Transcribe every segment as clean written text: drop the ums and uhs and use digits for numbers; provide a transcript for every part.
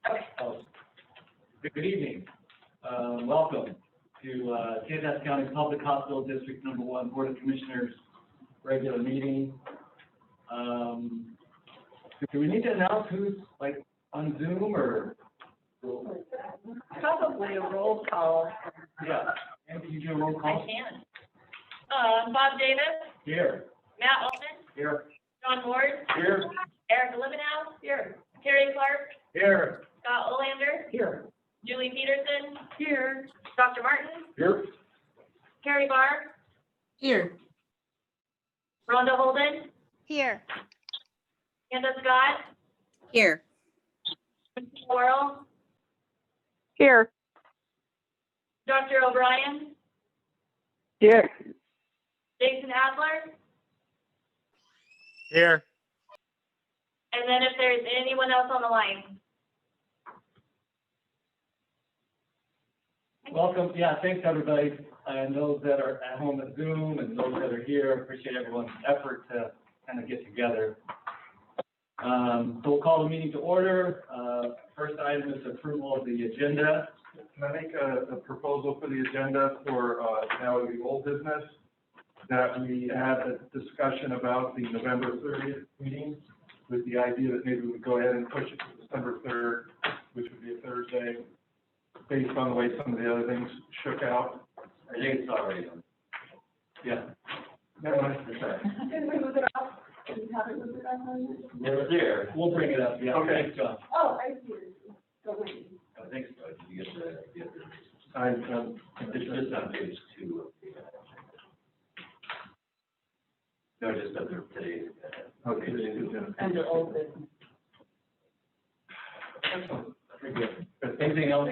Good evening. Welcome to KVH County Public Hospital District Number 1 Board of Commissioners regular meeting. Do we need to announce who's like on Zoom or? Probably a roll call. Yeah. And can you do a roll I call? can. Bob Davis, Here. Matt Altman, Here. John Ward, Here. Erica Libenhouse, here, Terry Clark, Here. Scott Olander, Here. Julie Peterson, here, Dr. Martin, Here. Carrie Barr, Here. Rhonda Holden, Here. Amanda Scott, Here. Laurel, Here. Dr. O'Brien, Here. Jason Adler, Here. and then if there's anyone else on the line. Welcome. Yeah, thanks everybody. And those that are at home at Zoom and those that are here, appreciate everyone's effort to kind of get together. So we'll call the meeting to order. First item is approval of the agenda. Can I make a proposal for the agenda for now the old business? That we have a discussion about the November 30th meeting with the idea that maybe we would go ahead and push it to December 3rd, which would be a Thursday, based on the way some of the other things shook out. I think it's already on. Yeah. Never mind. That's all right. Didn't we move it off? We haven't moved it off on this? We're there. We'll bring it up. Yeah. Okay. Thanks, John. Oh, I see. Don't worry. I think so. Did you get the? It's just on page 2 of the. No, just under today's. okay. Under old business. Excellent. Very good. Anything else?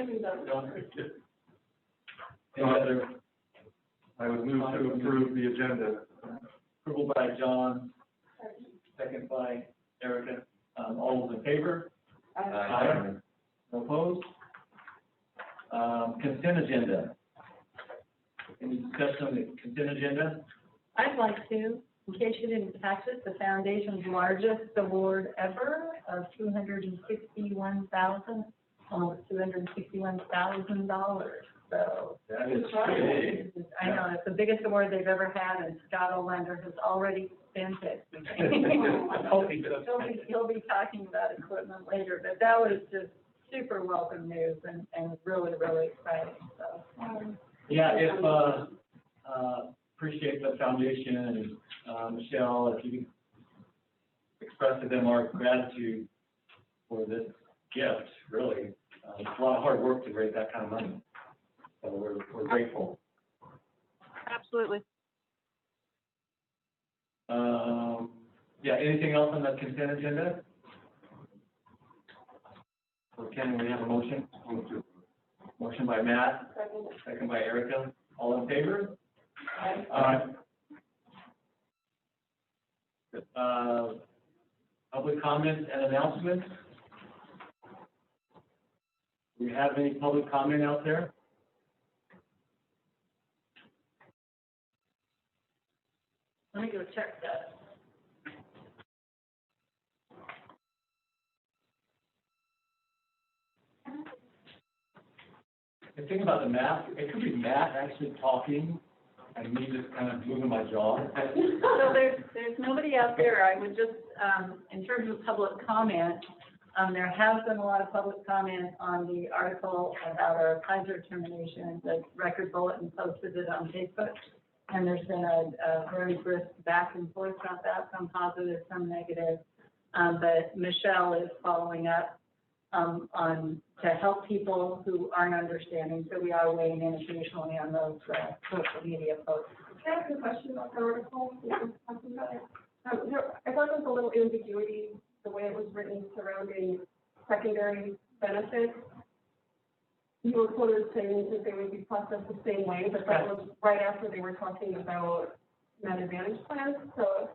John? Any other I would move to approve the agenda. approval by John, second by Erica. All those in favor? Aye. No opposed? Consent agenda. Any discussion on the consent agenda? I'd like to, in case you didn't catch it, the foundation's largest award ever of almost $261,000. So That is big. I know it's the biggest award they've ever had, and Scott Olander has already spent it. He'll be talking about equipment later, but that was just super welcome news and really, really exciting. So Yeah, if, appreciate the foundation and, Michelle, if you can express to them our gratitude for this gift, really. It's a lot of hard work to raise that kind of money. So we're grateful. Absolutely. Yeah, anything else on the consent agenda? So Ken, we have a motion? Motion by Matt, second by Erica. All in favor? Aye. Public comments and announcements? Do we have any public comment out there? let me go check that. The thing about the map, it could be Matt actually talking and me just kind of moving my jaw. So there's nobody out there. I would just, in terms of public comment, there has been a lot of public comment on the article about our Kaiser termination. The Record Bulletin posted it on Facebook, and there's been a very brisk back and forth about that, some positive, some negative. But Michelle is following up to help people who aren't understanding. So we are weighing in occasionally on those social media posts. Can I ask a question about the article? I thought there was a little ambiguity the way it was written surrounding secondary benefits. You were quoted saying that they would be processed the same way, but that was right after they were talking about Med Advantage plans. So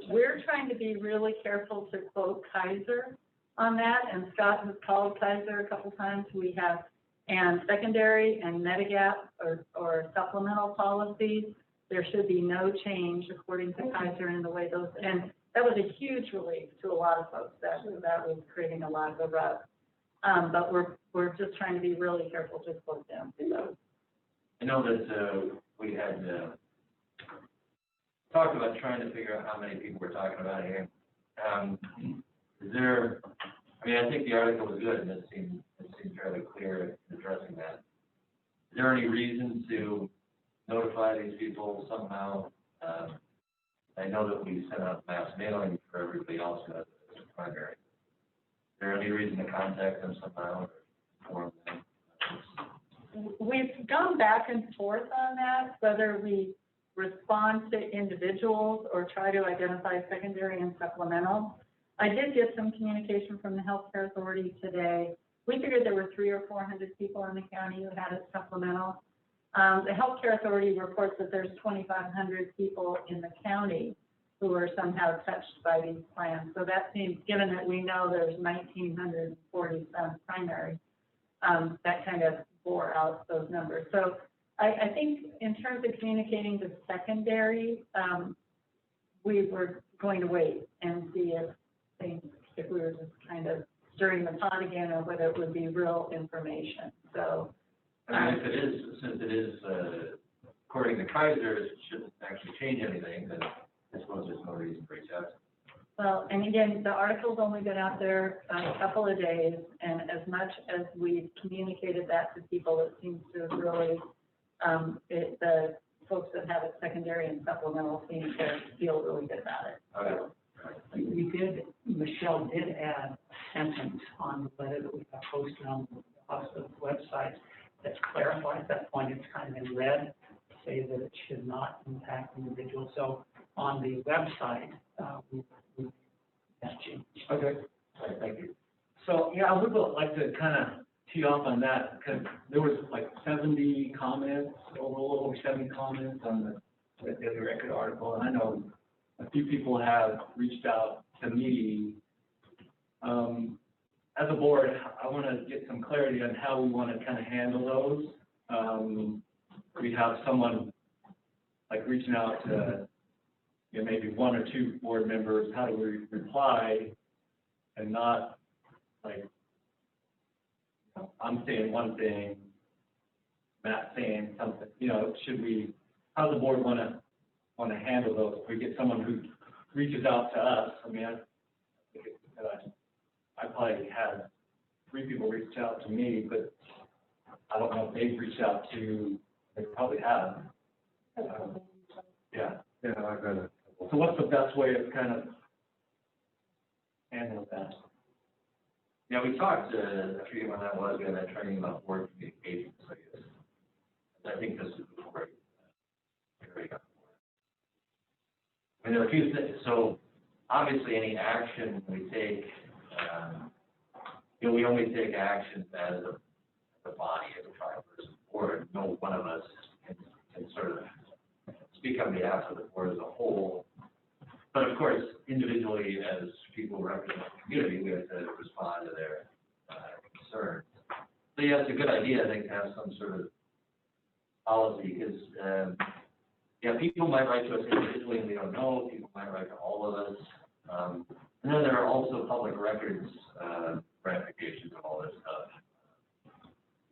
we're trying to be really careful to quote Kaiser on that, and Scott has called Kaiser a couple times. We have, and secondary and Medigap or supplemental policies, there should be no change according to Kaiser in the way those, and that was a huge relief to a lot of folks. That was creating a lot of a rub. But we're just trying to be really careful to close down. I know that, we had, talked about trying to figure out how many people we're talking about here. Is there, I mean, I think the article was good, and it seemed fairly clear in addressing that. Is there any reason to notify these people somehow? I know that we sent out mass mailing for everybody else who has a primary. Is there any reason to contact them somehow or inform them? We've gone back and forth on that, whether we respond to individuals or try to identify secondary and supplemental. I did get some communication from the healthcare authority today. We figured there were 300 or 400 people in the county who had a supplemental. The healthcare authority reports that there's 2,500 people in the county who are somehow touched by these plans. So that seems, given that we know there's 1,940 primary, that kind of bore out those numbers. So I think in terms of communicating to secondary, we were going to wait and see if we were just kind of stirring the pot again, or whether it would be real information. So, I mean, if it is, since it is, according to Kaiser, it shouldn't actually change anything, then I suppose there's no reason to reach out. well, and again, the article's only been out there a couple of days, and as much as we've communicated that to people, it seems to really, the folks that have it secondary and supplemental seem to feel really good about it. Okay. Michelle did add a sentence on the letter that we got posted on the hospital's website that clarifies that point. It's kind of in red, to say that it should not impact individuals. So on the website, we that change. Okay. All right, thank you. So, yeah, I would like to kind of tee off on that, because there was like 70 comments, over 70 comments on the Daily Record article, and I know a few people have reached out to me. As a board, I want to get some clarity on how we want to kind of handle those. We have someone like reaching out to, maybe one or two board members. How do we reply and not like, I'm saying one thing, Matt saying something, should we, how does the board want to handle those? If we get someone who reaches out to us, I mean, I probably had 3 people reach out to me, but I don't know if they've reached out to, they probably have. Yeah. Yeah, I've got it. So what's the best way of kind of handling that? Yeah, we talked, I forget when that was, we had that training about board communications, I guess. I think this is before. I mean, there are a few things, so obviously any action we take, we only take action as a body, as a tri-person board. No one of us can sort of speak on behalf of the board as a whole. But of course, individually, as people representing the community, we have to respond to their concerns. So yeah, it's a good idea, I think, to have some sort of policy, because people might write to us individually and we don't know. People might write to all of us. And then there are also public records ramifications of all this stuff.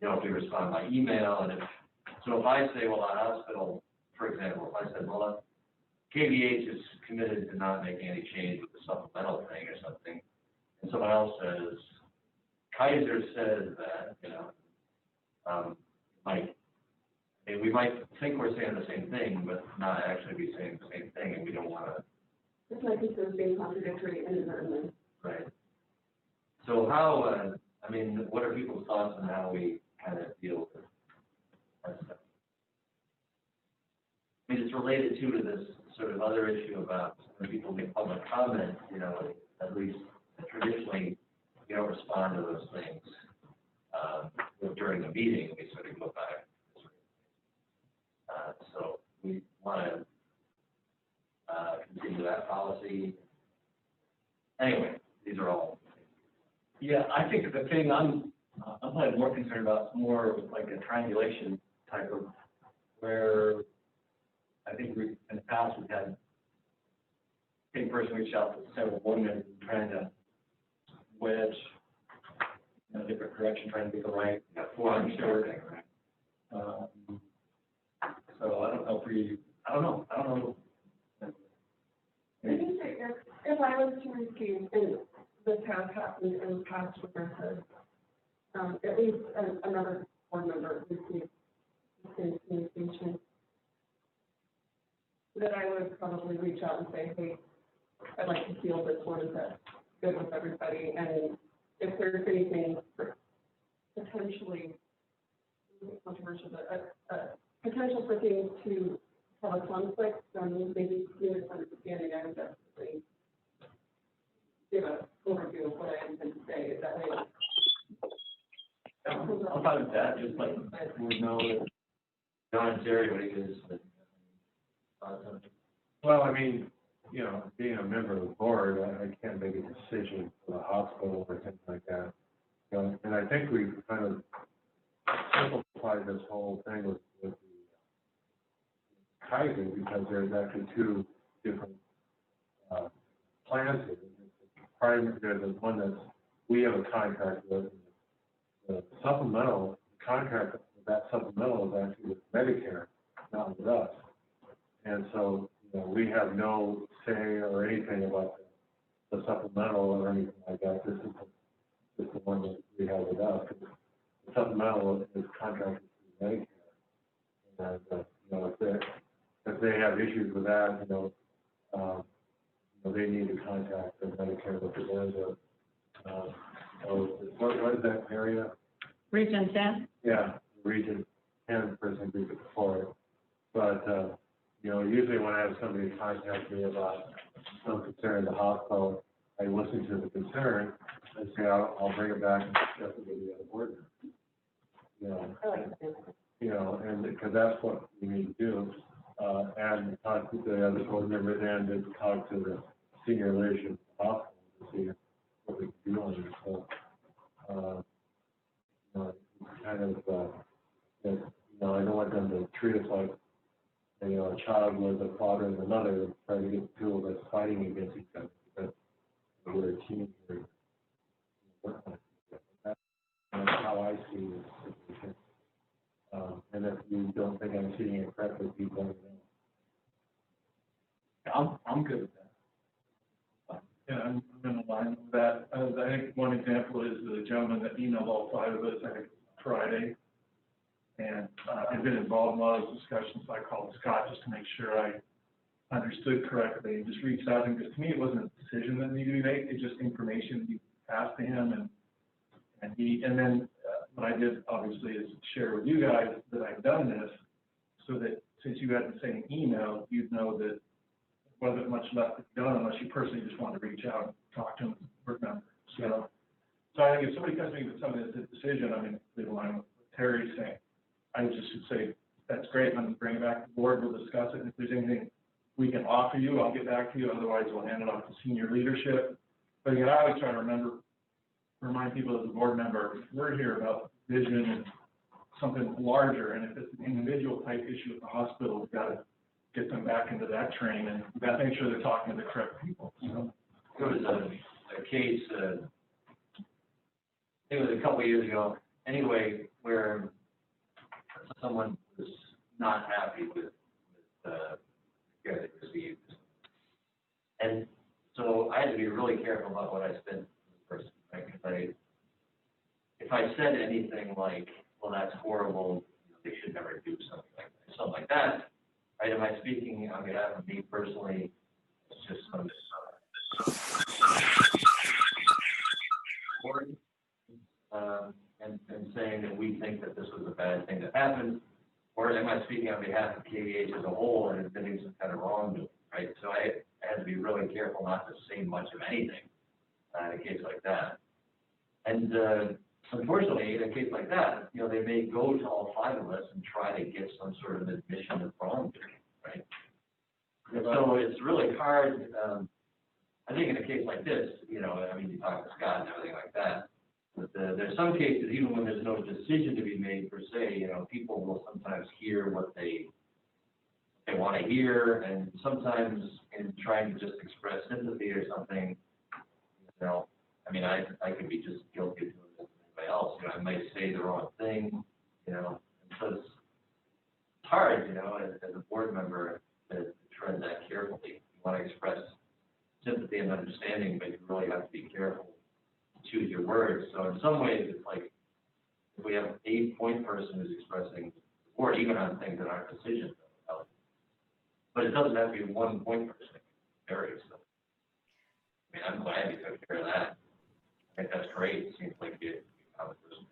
If we respond by email, and if I say, well, our hospital, for example, if I said, well, KVH is committed to not making any change with the supplemental thing or something, and someone else says, Kaiser says that, we might think we're saying the same thing, but not actually be saying the same thing, and we don't want to. This might be sort of being contradictory inadvertently. Right. So how, what are people's thoughts on how we kind of deal with that stuff? I mean, it's related to this sort of other issue about when people make public comment, at least traditionally, you don't respond to those things. During the meeting, we sort of go back. So we want to continue that policy. Anyway, these are all. Yeah, I think the thing I'm probably more concerned about is more like a triangulation type of, where I think in the past we've had same person reach out to several board members trying to wedge different direction, trying to get the right. Yeah, form, Sure. thing, right? So I don't know I don't know. I think that if I was to receive, and this has happened in past references, at least another board member received the same communication, that I would probably reach out and say, hey, I'd like to feel this one is good with everybody, and if there's anything potentially controversial, but potential for things to have a conflict, then maybe misunderstanding, I would definitely give an overview of what I intend to say. That way, I'm fine with that, just like, we know that. John, Terry, what do you guys? Well, I mean, you know, being a member of the board, I can't make a decision for the hospital or things like that. You know, and I think we've kind of simplified this whole thing with the Kaiser, because there's actually two different plans here. There's the one that we have a contract with. The supplemental contract, that supplemental is actually with Medicare, not with us. And so, you know, we have no say or anything about the supplemental or anything like that. This is just the one that we have with us. The supplemental is contracted through Medicare. And, you know, if they have issues with that, you know, they need to contact their Medicare representative. What is that area? Region 10? Yeah, Region 10 person group for it. But, you know, usually when I have somebody contact me about some concern in the hospital, I listen to the concern and say, I'll bring it back and discuss it with the other board member. You know, and because that's what we need to do. And talk to the other board member, then to talk to the senior leadership of the hospital to see what we can do on it. So, you know, kind of, you know, I don't want them to treat us like, you know, a child with a father and a mother, trying to get the two of us fighting against each other, because we're a team here. That's how I see this situation. And if you don't think I'm seeing it correctly, please let me know. I'm good with that. Yeah, I'm in line with that. I think one example is the gentleman that emailed all five of us, I think Friday. And I've been involved in a lot of discussions. I called Scott just to make sure I understood correctly, and just reached out to him, because to me, it wasn't a decision that needed to be made, it's just information you passed to him, and then what I did, obviously, is share with you guys that I've done this, so that since you had the same email, you'd know that there wasn't much left to be done unless you personally just wanted to reach out and talk to him as a board member. So I think if somebody comes to me with something that's a decision, I mean, in line with what Terry's saying, I just should say, that's great, I'm going to bring it back to the board, we'll discuss it, and if there's anything we can offer you, I'll get back to you, otherwise we'll hand it off to senior leadership. But again, I always try to remind people as a board member, we're here about vision and something larger, and if it's an individual type issue at the hospital, we've got to get them back into that train, and we've got to make sure they're talking to the correct people. So. There was a case, it was a couple of years ago, anyway, where someone was not happy with the care they received. And so I had to be really careful about what I said to the person, right? Because if I said anything like, well, that's horrible, they should never do something like that, right? Am I speaking on behalf of me personally? It's just some and saying that we think that this was a bad thing that happened, or am I speaking on behalf of KVH as a whole and admitting some kind of wrongdoing, right? So I had to be really careful not to say much of anything in a case like that. And unfortunately, in a case like that, you know, they may go to all five of us and try to get some sort of admission of wrongdoing, right? And so it's really hard. I think in a case like this, you know, I mean, you talk to Scott and everything like that. But there's some cases, even when there's no decision to be made per se, you know, people will sometimes hear what they want to hear, and sometimes in trying to just express sympathy or something, you know, I mean, I could be just guilty of doing this anybody else, I might say the wrong thing, and so it's hard, as a board member to tread that carefully. You want to express sympathy and understanding, but you really have to be careful to choose your words. So in some ways, it's like if we have a point person who's expressing support, even on things that aren't decisions, but it doesn't have to be one point person. It varies. So, I'm glad you took care of that. I think that's great. It seems like you have a person.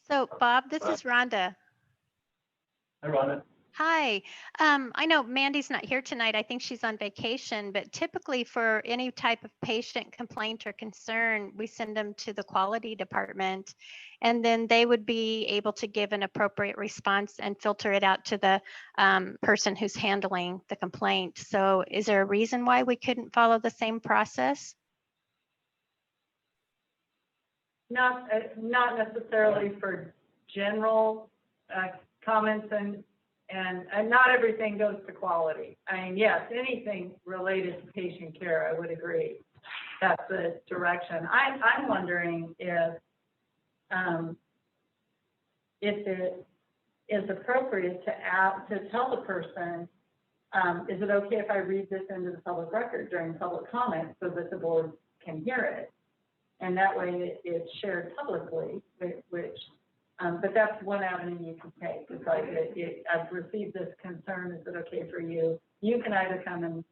So, Bob, this is Rhonda. Hi, Rhonda. Hi. I know Mandy's not here tonight. I think she's on vacation, but typically for any type of patient complaint or concern, we send them to the quality department, and then they would be able to give an appropriate response and filter it out to the person who's handling the complaint. So is there a reason why we couldn't follow the same process? Not necessarily for general comments and not everything goes to quality. I mean, yes, anything related to patient care, I would agree. That's the direction. I'm wondering if it is appropriate to tell the person, is it okay if I read this into the public record during public comment so that the board can hear it? And that way it's shared publicly, which but that's one avenue you can take. It's like, I've received this concern, is it okay for you? You can either come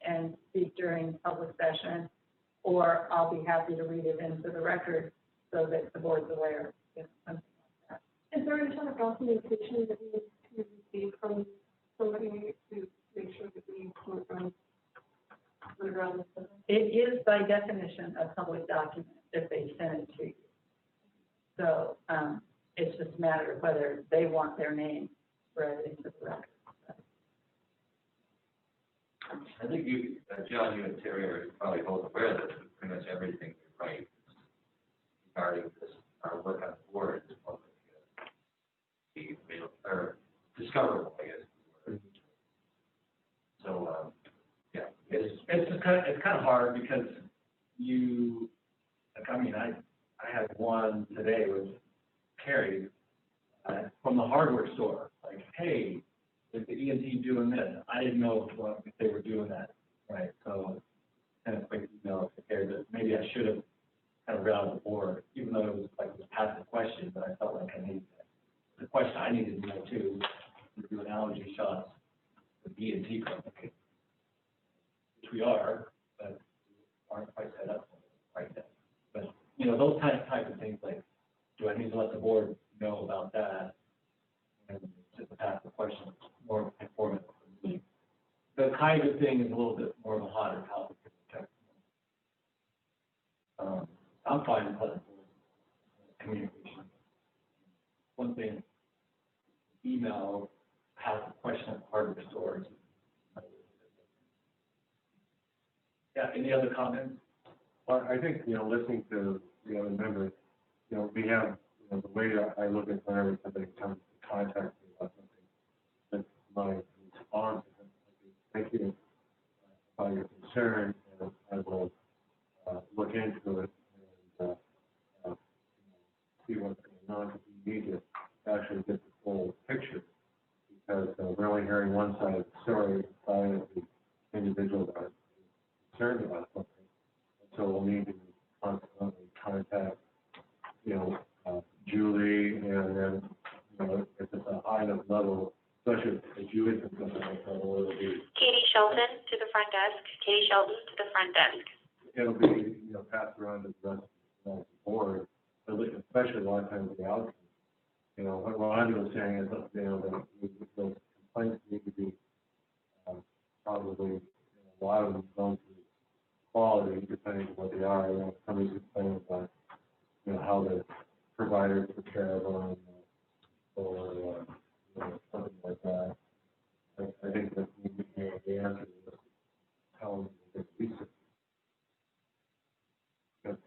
and speak during public session, or I'll be happy to read it into the record so that the board's aware. Something like that. Is there any sort of documentation that we need to receive from somebody to make sure that we come around this? It is by definition a public document if they send it to you. So it's just a matter of whether they want their name read into the record. I think John, you and Terry are probably both aware that pretty much everything we write regarding this, our work on the board is public, or discoverable, I guess. So, yeah. It's kind of hard because I had one today with Carrie from the hardware store. Like, hey, is the ENT doing this? I didn't know if they were doing that, right? So kind of quick email to Carrie, but maybe I should have kind of read out the board, even though it was like this passive question, but I felt like I needed that. The question I needed to know too, to do allergy shots with ENT clinic, which we are, but aren't quite set up right now. But those type of things, like, do I need to let the board know about that? And just to pass the question, more informative for me. The kind of thing is a little bit more of a hotter topic. I'm fine with letting communication. One thing, email, pass the question at hardware stores. Yeah, any other comments? Well, I think, listening to the other members, we have, the way I look at whenever somebody comes to contact me about something, that's my response. Thank you about your concern, and I will look into it and see what's going on. We need to actually get the full picture, because we're only hearing one side of the story, side of the individual that are concerned about something. So we'll need to constantly contact, Julie, and then, if it's a high enough level, especially if Julie can come like that, it'll be. Katie Shelton to the front desk. Katie Shelton to the front desk. It'll be, passed around to the rest of the board, especially a lot of times the outcomes. What Rhonda was saying is, that those complaints need to be probably, a lot of them going to quality, depending on what they are. Somebody's complaining about, how the providers took care of them, or something like that. I think that the answer is tell them that research. Because,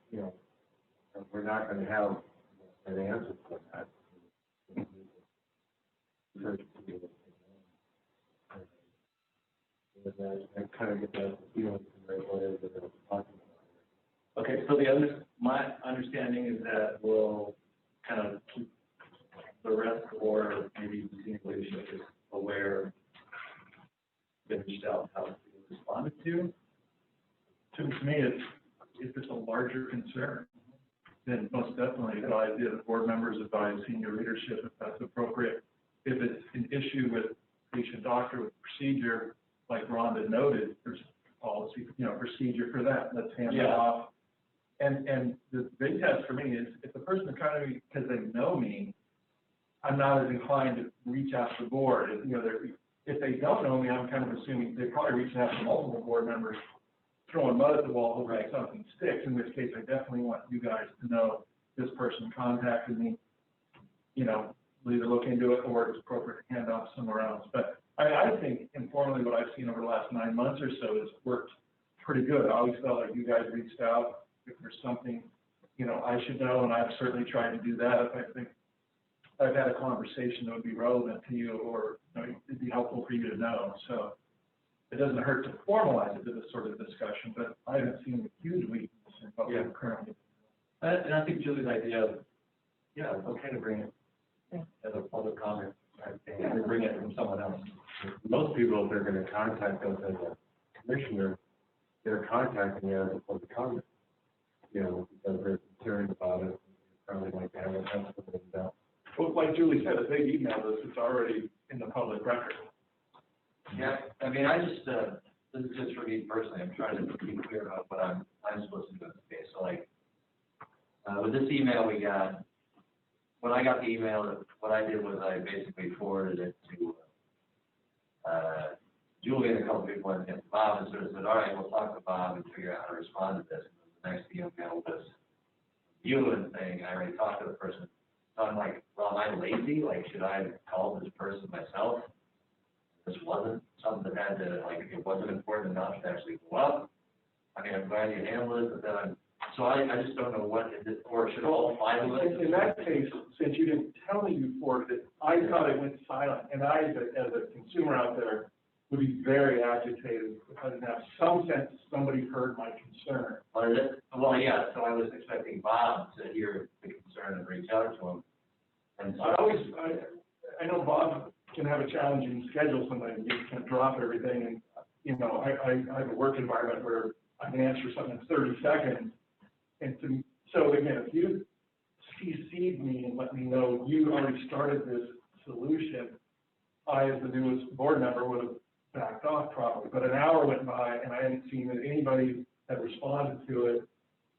we're not going to have an answer for that. Research to be able to, and I kind of get that feeling from what it is that they're talking about. Okay, so my understanding is that we'll kind of keep the rest, or maybe senior leadership is aware, been reached out, how it's being responded to. To me, if it's a larger concern, then most definitely advise the other board members, advise senior leadership if that's appropriate. If it's an issue with patient doctor with procedure, like Rhonda noted, there's policy, procedure for that. Let's hand it off. And the big test for me is if the person is trying to me because they know me, I'm not as inclined to reach out to the board. If they don't know me, I'm kind of assuming they probably reach out to multiple board members, throwing mud at the wall, hoping something sticks, in which case I definitely want you guys to know this person contacted me. We'll either look into it or it's appropriate to hand off somewhere else. But I think informally what I've seen over the last 9 months or so has worked pretty good. I always felt like you guys reached out if there's something, I should know, and I've certainly tried to do that if I think I've had a conversation that would be relevant to you or it'd be helpful for you to know. So it doesn't hurt to formalize it to this sort of discussion, but I haven't seen a huge weakness in what we're currently. And I think Julie's idea of, it's okay to bring it as a public comment, right, and bring it from someone else. Most people, if they're going to contact us as a commissioner, they're contacting you as a public comment, because they're concerned about it. Probably like to have it down. Well, like Julie said, if they emailed us, it's already in the public record. Yeah, I mean, this is just for me personally, I'm trying to be clear about what I'm supposed to do in this case. So like, with this email we got, when I got the email, what I did was I basically forwarded it to Julie and a couple people and Bob, and sort of said, all right, we'll talk to Bob and figure out how to respond to this. And the next email was you and saying, I already talked to the person. So I'm like, well, am I lazy? Like, should I call this person myself? This wasn't something that had to, it wasn't important enough to actually go up. I mean, I'm glad you handled it, but then I just don't know what is it, or should all 5 of us? In that case, since you didn't tell me you forwarded it, I thought it went silent. And I, as a consumer out there, would be very agitated if I didn't have some sense somebody heard my concern. Well, yeah, so I was expecting Bob to hear the concern and reach out to him. And so I know Bob can have a challenging schedule sometimes. You can't drop everything. And, I have a work environment where I can answer something in 30 seconds. And so again, if you CC'd me and let me know you already started this solution, I, as the newest board member, would have backed off probably. But an hour went by and I hadn't seen that anybody had responded to it.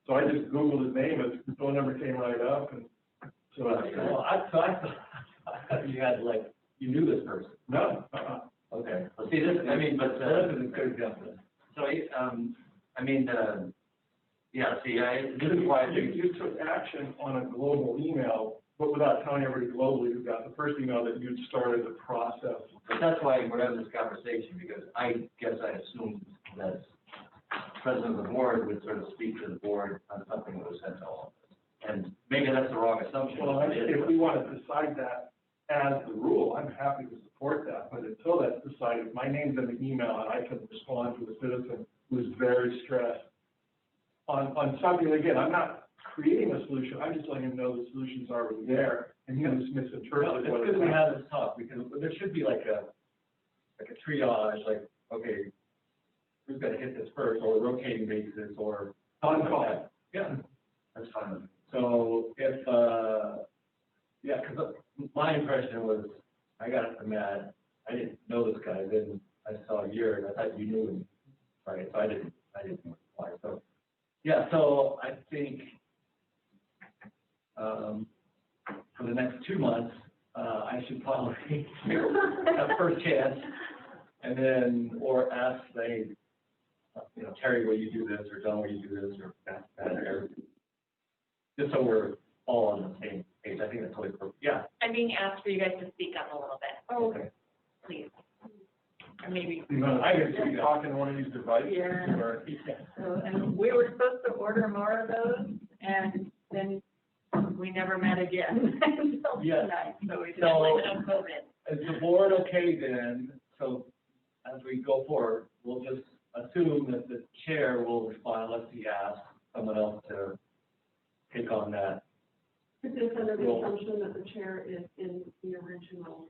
So I just Googled his name, his phone number came right up. And so I thought you had, you knew this person. No. Okay. Well, see, this, I mean, but, this is a good example. so, I mean, this is why you took action on a global email, but without telling everybody globally who got the first email that you'd started the process. But that's why we're having this conversation, because I guess I assumed that the president of the board would sort of speak to the board on something that was sent to all of us. And maybe that's the wrong assumption. Well, if we want to decide that as the rule, I'm happy to support that. But until that's decided, my name's in the email and I can respond to a citizen who's very stressed on something. Again, I'm not creating a solution. I'm just letting him know the solution's already there, and he just misinterpreted what it's it good we was. have this talk, because there should be like a triage, okay, who's gonna hit this first, or a rotating basis, or On call. Yeah, That's fine. so if, because my impression was, I got mad, I didn't know this guy, then I saw yours, I thought you knew him, right, so I didn't reply, so. Yeah, so I think, for the next 2 months, I should probably have first chance, and then, or ask, say, Terry, will you do this, or John, will you do this, or that, or just so we're all on the same page. I think that's totally perfect. Yeah. I'm being asked for you guys to speak up a little bit, Oh, Okay. please. Or maybe. I can see talking to one of these devices. Yeah. Or, So, and we were supposed to order more of those, and then we never met again until Yes. tonight, so we just So- blame it on COVID. Is the board okay then? So as we go forward, we'll just assume that the chair will respond unless he asks someone else assumption that the chair is in the original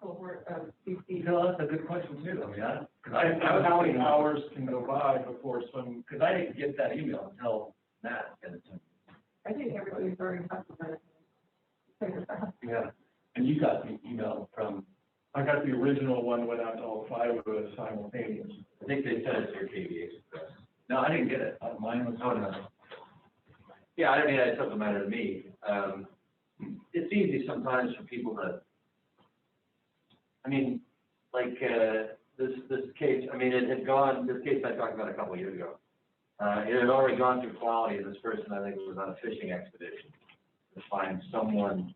cohort of CC? You know, that's a good question too. I mean, How many hours can go by before some, because I didn't get that email until Matt sent it to me. I think everybody's already talked about it. Figure that out. Yeah, and you got the email from, I got the original one, went out to all 5 of us simultaneously. I think they sent it to your KVH address. no, I didn't get it. Mine was, Oh, no. Yeah, I mean, it doesn't matter to me. It's easy sometimes for people to, I mean, like, this case, I mean, it had gone, this case I talked about a couple of years ago. It had already gone through quality, and this person, I think, was on a fishing expedition to find someone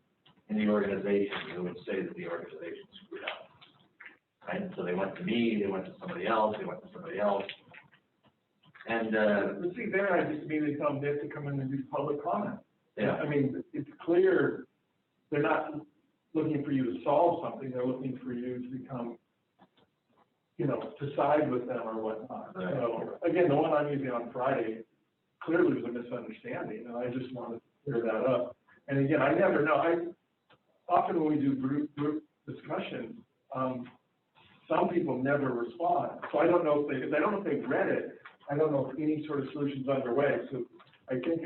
in the organization who would say that the organization screwed up. Right? And so they went to me, they went to somebody else, they went to somebody else. And, But see, there I just immediately tell them they have to come in and do public comment. yeah. I mean, it's clear they're not looking for you to solve something, they're looking for you to become, to side with them or whatnot. Right. So, again, the one I'm using on Friday clearly was a misunderstanding, and I just wanted to clear that up. And again, I never know, often when we do group discussions, some people never respond. So I don't know if I don't know if they've read it, I don't know if any sort of solution's underway. So I think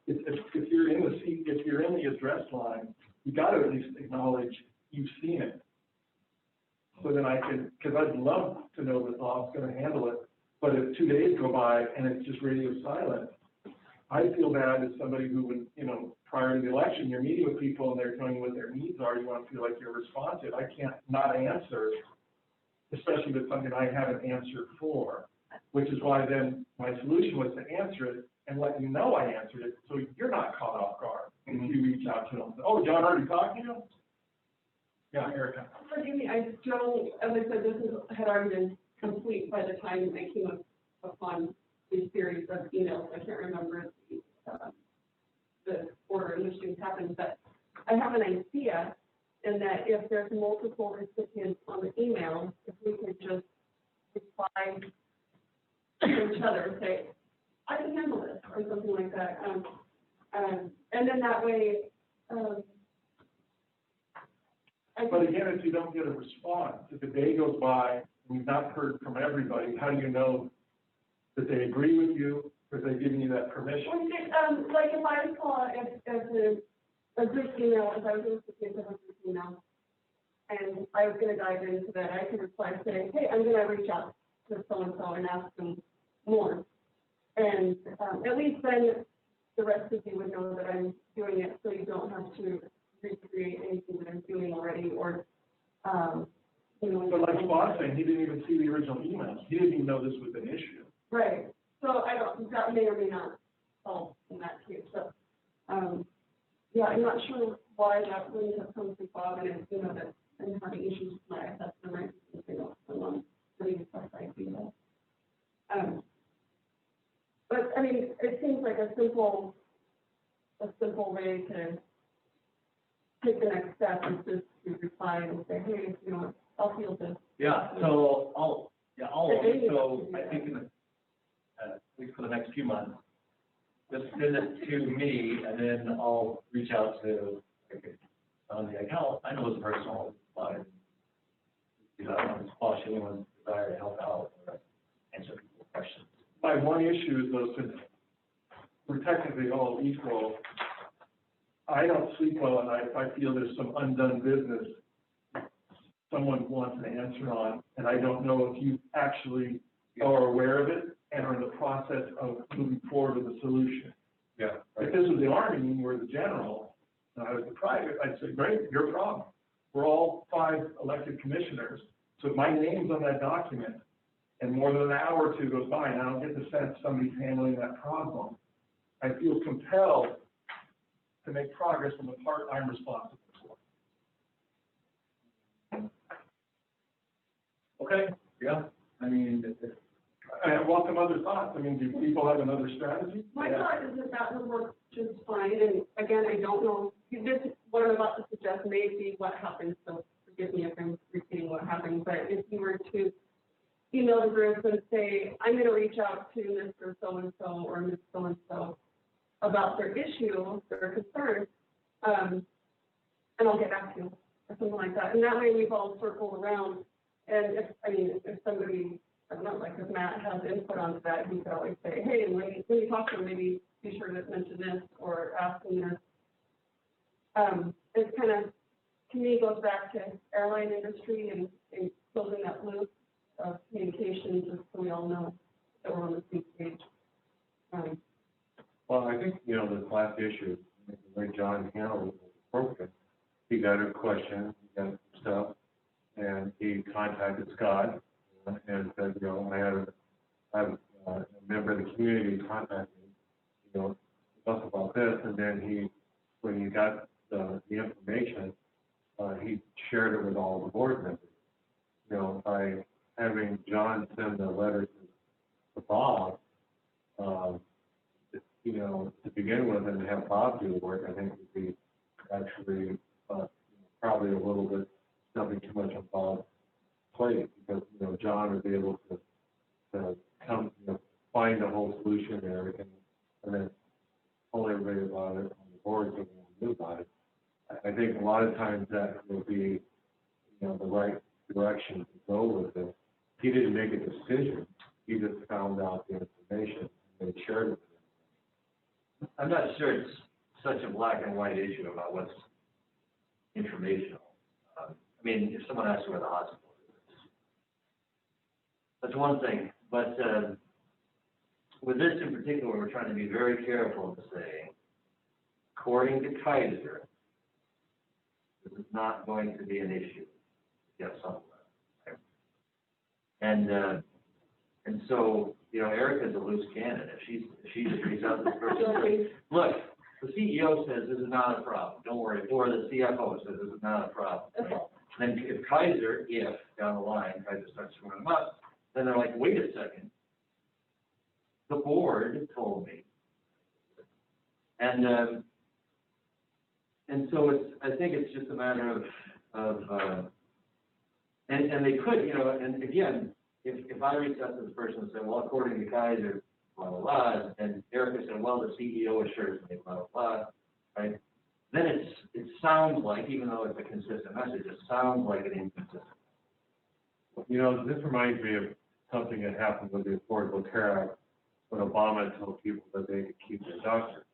if you're in the address line, you got to at least acknowledge you've seen it. So then because I'd love to know that Bob's going to handle it. But if 2 days go by and it's just radio silent, I feel bad as somebody who would, prior to the election, you're meeting with people and they're telling you what their needs are. You want to feel like you're responsive. I can't not answer, especially with something I have an answer for, which is why then my solution was to answer it and let you know I answered it, so you're not caught off guard. And you reach out to them, oh, John already talked to you? Yeah, Erica. Forgive me, I don't, as I said, this had already been complete by the time I came upon the series of emails. I can't remember the order in which things happened, but I have an idea in that if there's multiple recipients on the email, if we could just reply to each other and say, I can handle this, or something like that. And then that way, But again, if you don't get a response, if a day goes by and you've not heard from everybody, how do you know that they agree with you, or they're giving you that permission? Like if I saw a group email, if I was a recipient of a group email, and I was going to dive into that, I could reply saying, hey, I'm going to reach out to so-and-so and ask them more. And at least then the rest of you would know that I'm doing it, so you don't have to recreate anything that I'm doing already, or, But like Bob saying, he didn't even see the original email. He didn't even know this was an issue. Right. So that may or may not solve in that case. So, yeah, I'm not sure why that wouldn't have come to Bob, and that I'm having issues with my assessment, right? Someone putting a stuff like that. But I mean, it seems like a simple way to take the next step is just to reply and say, hey, I'll feel this. yeah, so so I think in the, at least for the next few months, just send it to me, and then I'll reach out to, on the account, I know it's personal, but, I don't want to squash anyone's desire to help out or answer people's questions. My one issue is though, since we're technically all equal, I don't sleep well at night if I feel there's some undone business someone wants an answer on, and I don't know if you actually are aware of it and are in the process of moving forward with a solution. Yeah. If this was the Army and you were the general, and I was the private, I'd say, great, your problem. We're all 5 elected commissioners, so if my name's on that document, and more than an hour or 2 goes by, and I don't get the sense somebody's handling that problem, I feel compelled to make progress on the part I'm responsible for. Okay, yeah, I mean, I welcome other thoughts. I mean, do people have another strategy? My thought is that would work just fine, and again, I don't know, what I'm about to suggest may be what happens, so forgive me if I'm repeating what happened, but if you were to email the group and say, I'm going to reach out to Mr. So-and-so or Ms. So-and-so about their issue, their concern, and I'll get back to you, or something like that. And that way we've all circled around. And if somebody, I don't know, like if Matt has input onto that, he could always say, hey, when you talk to him, maybe be sure to mention this or ask him this. It's kind of, to me, goes back to airline industry and closing that loop of communication, just so we all know that we're on the same page. Well, I think, this last issue, the way John handled it was appropriate. He got a question, he got stuff, and he contacted Scott and said, I have a member of the community contact me, us about this, and then when he got the information, he shared it with all the board members. By having John send the letter to Bob, to begin with, and have Bob do the work, I think would be actually probably a little bit stepping too much on Bob's plate, because John would be able to come, find the whole solution and everything, and then tell everybody about it on the board so we knew about it. I think a lot of times that will be, the right direction to go with it. He didn't make a decision. He just found out the information and shared it with him. I'm not sure it's such a black and white issue about what's informational. If someone asks where the hospital is, that's one thing. But with this in particular, we're trying to be very careful to say, according to Kaiser, this is not going to be an issue. Yes, somewhere. And so, Erica's a loose cannon. If she just reaches out to this person and says, look, the CEO says this is not a problem, don't worry, or the CFO says this is not a problem. Right? Then if Kaiser, down the line, Kaiser starts screwing them up, then they're like, wait a second, the board told me. And so I think it's just a matter of and they could, and again, if I reach out to this person and say, well, according to Kaiser, blah, blah, blah, and Erica said, well, the CEO assures me, blah, blah, blah, right? Then it sounds like, even though it's a consistent message, it sounds like an inconsistent. This reminds me of something that happened with the Affordable Care Act when Obama told people that they could keep their doctor,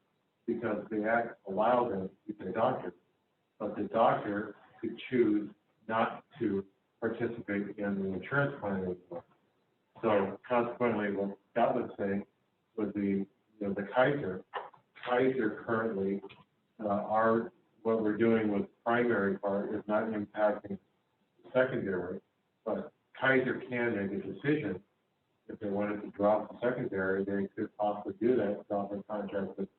because the act allowed them to keep their doctor, but the doctor could choose not to participate in the insurance plan anymore. So consequently, what Scott was saying was the Kaiser currently, what we're doing with primary part is not impacting secondary, but Kaiser can make a decision if they wanted to drop the secondary, they could possibly do that, drop their contract with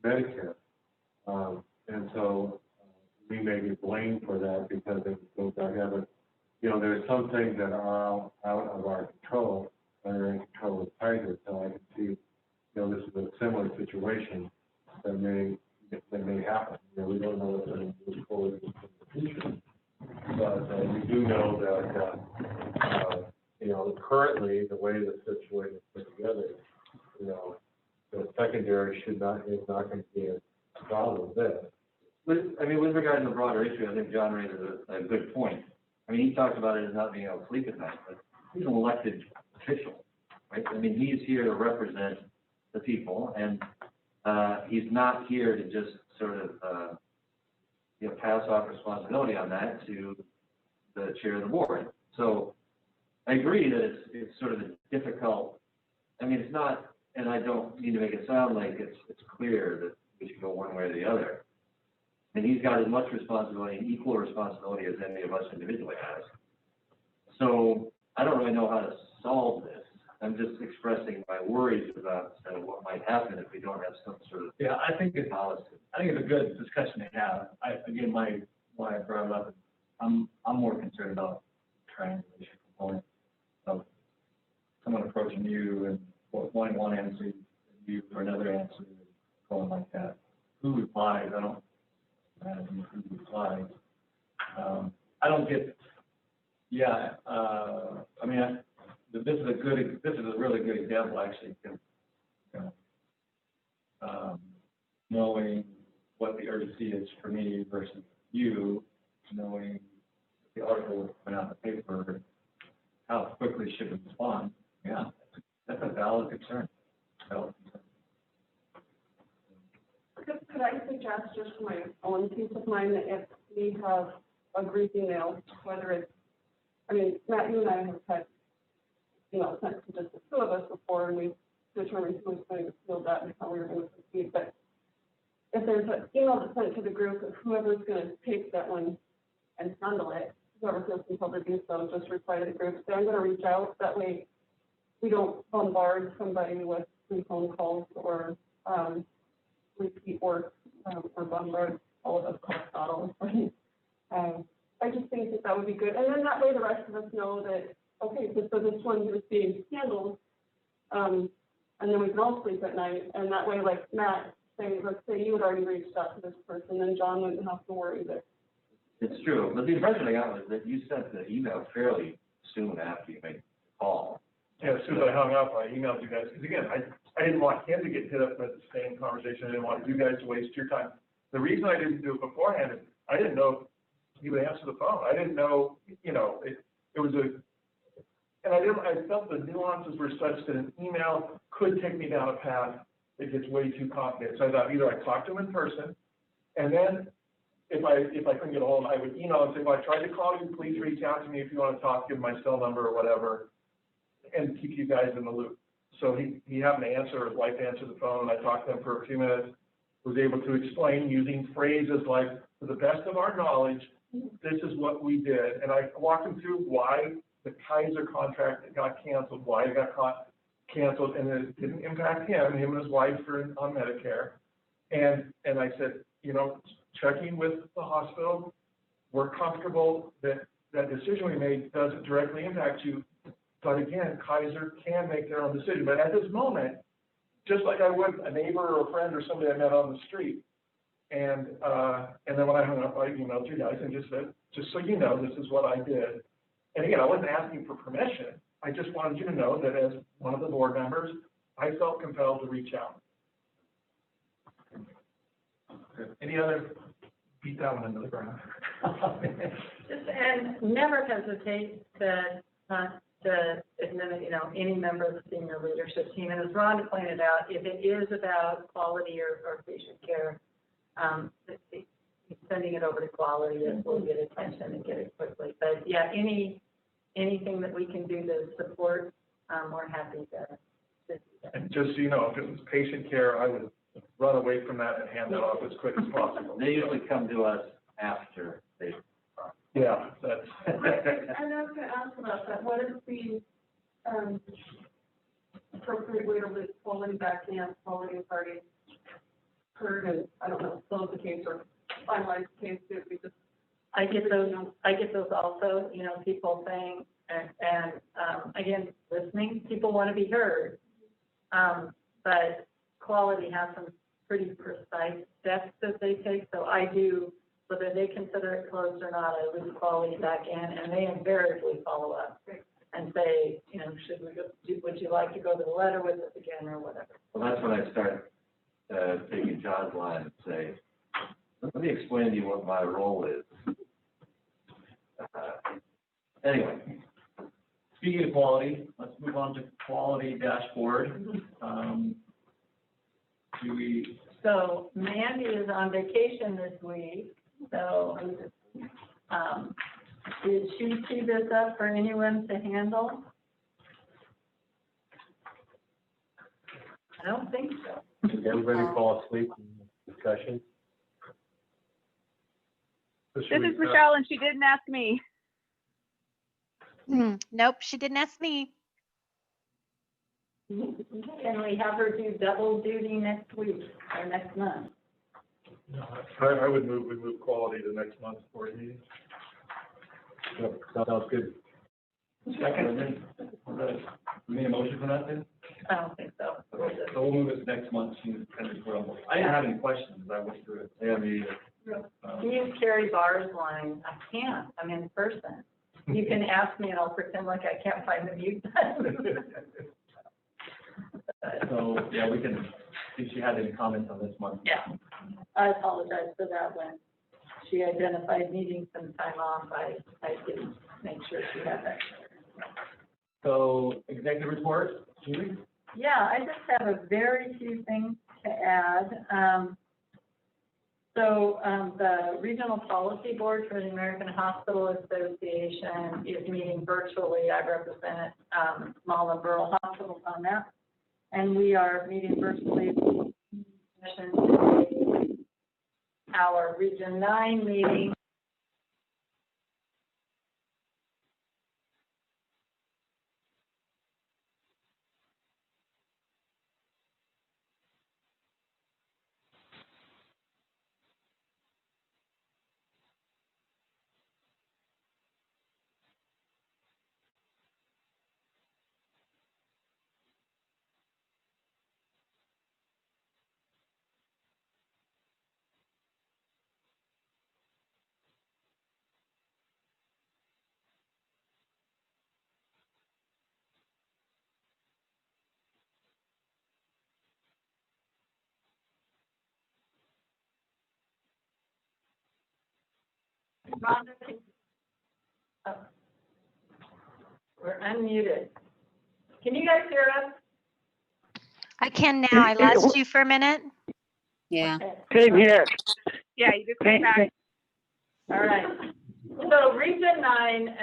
Medicare. And so we may be blamed for that because they haven't, there's some things that are out of our control and are in control of Kaiser. So I can see, this is a similar situation that may happen. We don't know what's going to move forward in the future, but we do know that currently the way the situation is put together, the secondary is not going to be a problem with this. With regard to the broader issue, I think John raises a good point. He talks about it as not being able to sleep at night, but he's an elected official, right? He's here to represent the people, and he's not here to just sort of, pass off responsibility on that to the chair of the board. So I agree that it's sort of a difficult, it's not, and I don't mean to make it sound like it's clear that we should go one way or the other. And he's got as much responsibility and equal responsibility as any of us individually has. So I don't really know how to solve this. I'm just expressing my worries about what might happen if we don't have some sort of I think it's policy. a good discussion to have. Why I brought it up, I'm more concerned about triangulation component of someone approaching you and wanting one answer, and you for another answer, and going like that. Who replies? I don't imagine who replies. I don't get. This is a really good example, actually. Knowing what the urgency is for me versus you, knowing the article went out in the paper, how quickly should we respond? Yeah, that's a valid concern. Valid concern. Could I suggest, just for my own peace of mind, that if we have a group email, whether it's, I mean, Matt, you and I have had emails sent to just the two of us before, and we've determined who was going to field that and how we were going to proceed. But if there's an email that's sent to the group of whoever's going to take that one and handle it, whoever feels compelled to do so, just reply to the group. So I'm going to reach out. That way we don't bombard somebody with 3 phone calls or repeat work or bombard all of us calls all of us. I just think that that would be good. And then that way the rest of us know that, okay, so this one is being handled, and then we can all sleep at night. And that way, like Matt, let's say you had already reached out to this person, then John wouldn't have to worry that. It's true, but the impression I got was that you sent the email fairly soon after you made the call. Yeah, as soon as I hung up, I emailed you guys, because again, I didn't want him to get hit up with the same conversation. I didn't want you guys to waste your time. The reason I didn't do it beforehand is I didn't know if he would answer the phone. I didn't know, it was and I felt the nuances were such that an email could take me down a path that gets way too complicated. So I thought either I talk to him in person, and then if I couldn't get a hold of him, I would email and say, well, I tried to call you, please reach out to me if you want to talk, give my cell number or whatever, and keep you guys in the loop. So he happened to answer, his wife answered the phone, and I talked to him for a few minutes, was able to explain using phrases like, to the best of our knowledge, this is what we did. And I walked him through why the Kaiser contract got canceled, why it got canceled, and it didn't impact him and his wife are on Medicare. And I said, checking with the hospital, we're comfortable that that decision we made doesn't directly impact you. But again, Kaiser can make their own decision. But at this moment, just like I would a neighbor or a friend or somebody I met on the street, and then when I hung up, I emailed you guys and just said, just so you know, this is what I did. And again, I wasn't asking for permission. I just wanted you to know that as one of the board members, I felt compelled to reach out. Any other, beat that one into the ground. And never hesitate to admit, any member of the senior leadership team. And as Rhonda pointed out, if it is about quality or patient care, sending it over to quality, it will get attention and get it quickly. But yeah, anything that we can do to support, we're happy to do that. And just so you know, if it was patient care, I would run away from that and hand that off as quick as possible. They usually come to us after they. Yeah, that's. And I was going to ask about that. What is the appropriate way to list quality back in, quality party heard, and I don't know, close the case or finalize the case if we just. I get those also, people saying, and again, listening, people want to be heard. But quality has some pretty precise steps that they take. So I do, whether they consider it closed or not, I leave quality back in, and they invariably follow up and say, would you like to go to the letter with us again or whatever. Well, that's when I start taking John's line and say, let me explain to you what my role is. Anyway, Speaking of quality, let's move on to quality dashboard. So Mandy is on vacation this week, so did she tee this up for anyone to handle? I don't think so. Did everybody fall asleep in the discussion? This is Michelle, and she didn't ask me. Nope, she didn't ask me. Can we have her do double duty next week or next month? I would we move quality to next month's board meeting. Yep, sounds good. Second, we need a motion for that then? I don't think so. So we'll move it to next month. I didn't have any questions, I went through it. yeah, me, Use Carrie Barr's line. I can't. I'm in person. You can ask me and I'll pretend like I can't find the mute button. So, yeah, we can, if she had any comments on this month. Yeah, I apologize for that one. she identified needing some time off, I did make sure she had that. So executive report, Julie? Yeah, I just have a very few things to add. The Regional Policy Board for the American Hospital Association is meeting virtually. I represent small and rural hospitals on that. And we are meeting virtually our Region 9 meeting. We're unmuted. Can you guys hear us? I can now. I lost you for a minute. Yeah. Okay. Same here. Yeah, you just came back. All right. So Region 9,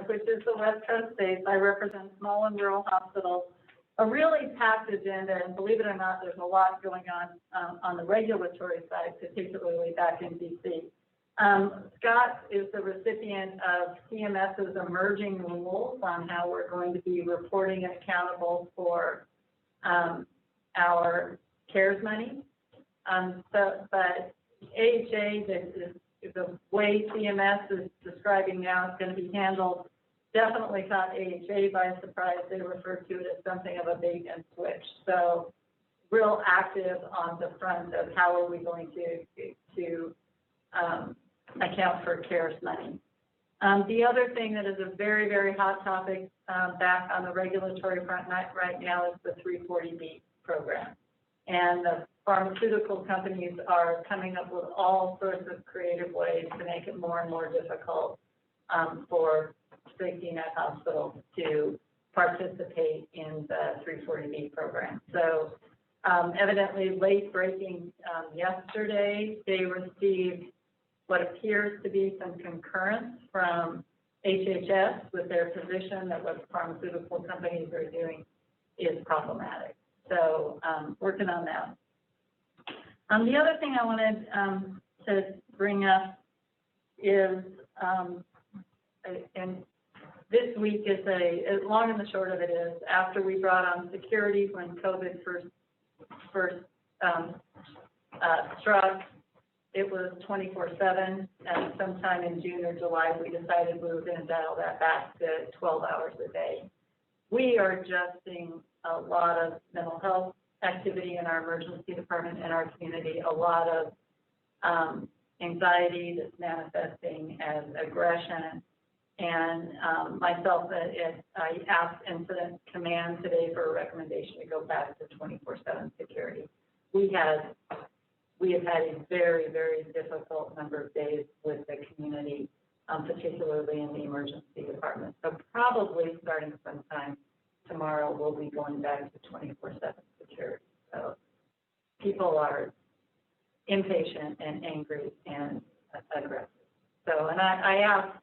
which is the West Coast states, I represent small and rural hospitals, a really packed agenda, and believe it or not, there's a lot going on the regulatory side, particularly back in DC. Scott is the recipient of CMS's emerging rules on how we're going to be reporting and accountable for our CARES money. But AHA, the way CMS is describing now is going to be handled, definitely caught AHA by surprise. They referred to it as something of a bait and switch. So real active on the front of how are we going to account for CARES money. The other thing that is a very, very hot topic back on the regulatory front right now is the 340B program. And the pharmaceutical companies are coming up with all sorts of creative ways to make it more and more difficult for safety net hospitals to participate in the 340B program. So evidently late breaking yesterday, they received what appears to be some concurrence from HHS with their position that what pharmaceutical companies are doing is problematic. So working on that. The other thing I wanted to bring up is, and this week is long and the short of it is, after we brought on security when COVID first struck, it was 24/7, and sometime in June or July, we decided we were going to dial that back to 12 hours a day. We are just seeing a lot of mental health activity in our emergency department in our community, a lot of anxiety that's manifesting as aggression. And myself, I asked Incident Command today for a recommendation to go back to 24/7 security. We have had a very, very difficult number of days with the community, particularly in the emergency department. So probably starting sometime tomorrow, we'll be going back to 24/7 security. So people are impatient and angry and aggressive. So, and I asked,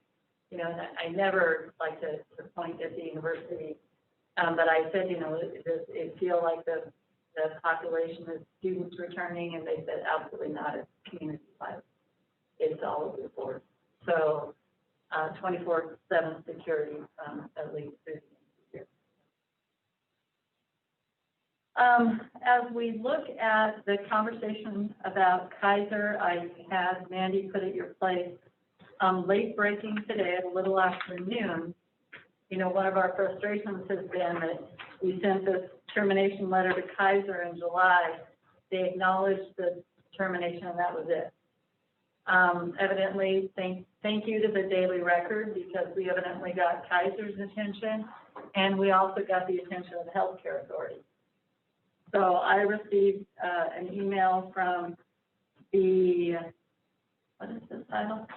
I never like to point at the university, but I said, does it feel like the population of students returning? And they said, absolutely not. It's community violence. It's all over the board. So 24/7 security, at least through the end of the year. As we look at the conversation about Kaiser, I had Mandy put at your place late breaking today at a little afternoon. One of our frustrations has been that we sent this termination letter to Kaiser in July. They acknowledged the termination, and that was it. Evidently, thank you to the Daily Record, because we evidently got Kaiser's attention, and we also got the attention of the Healthcare Authority. So I received an email from the what is his title?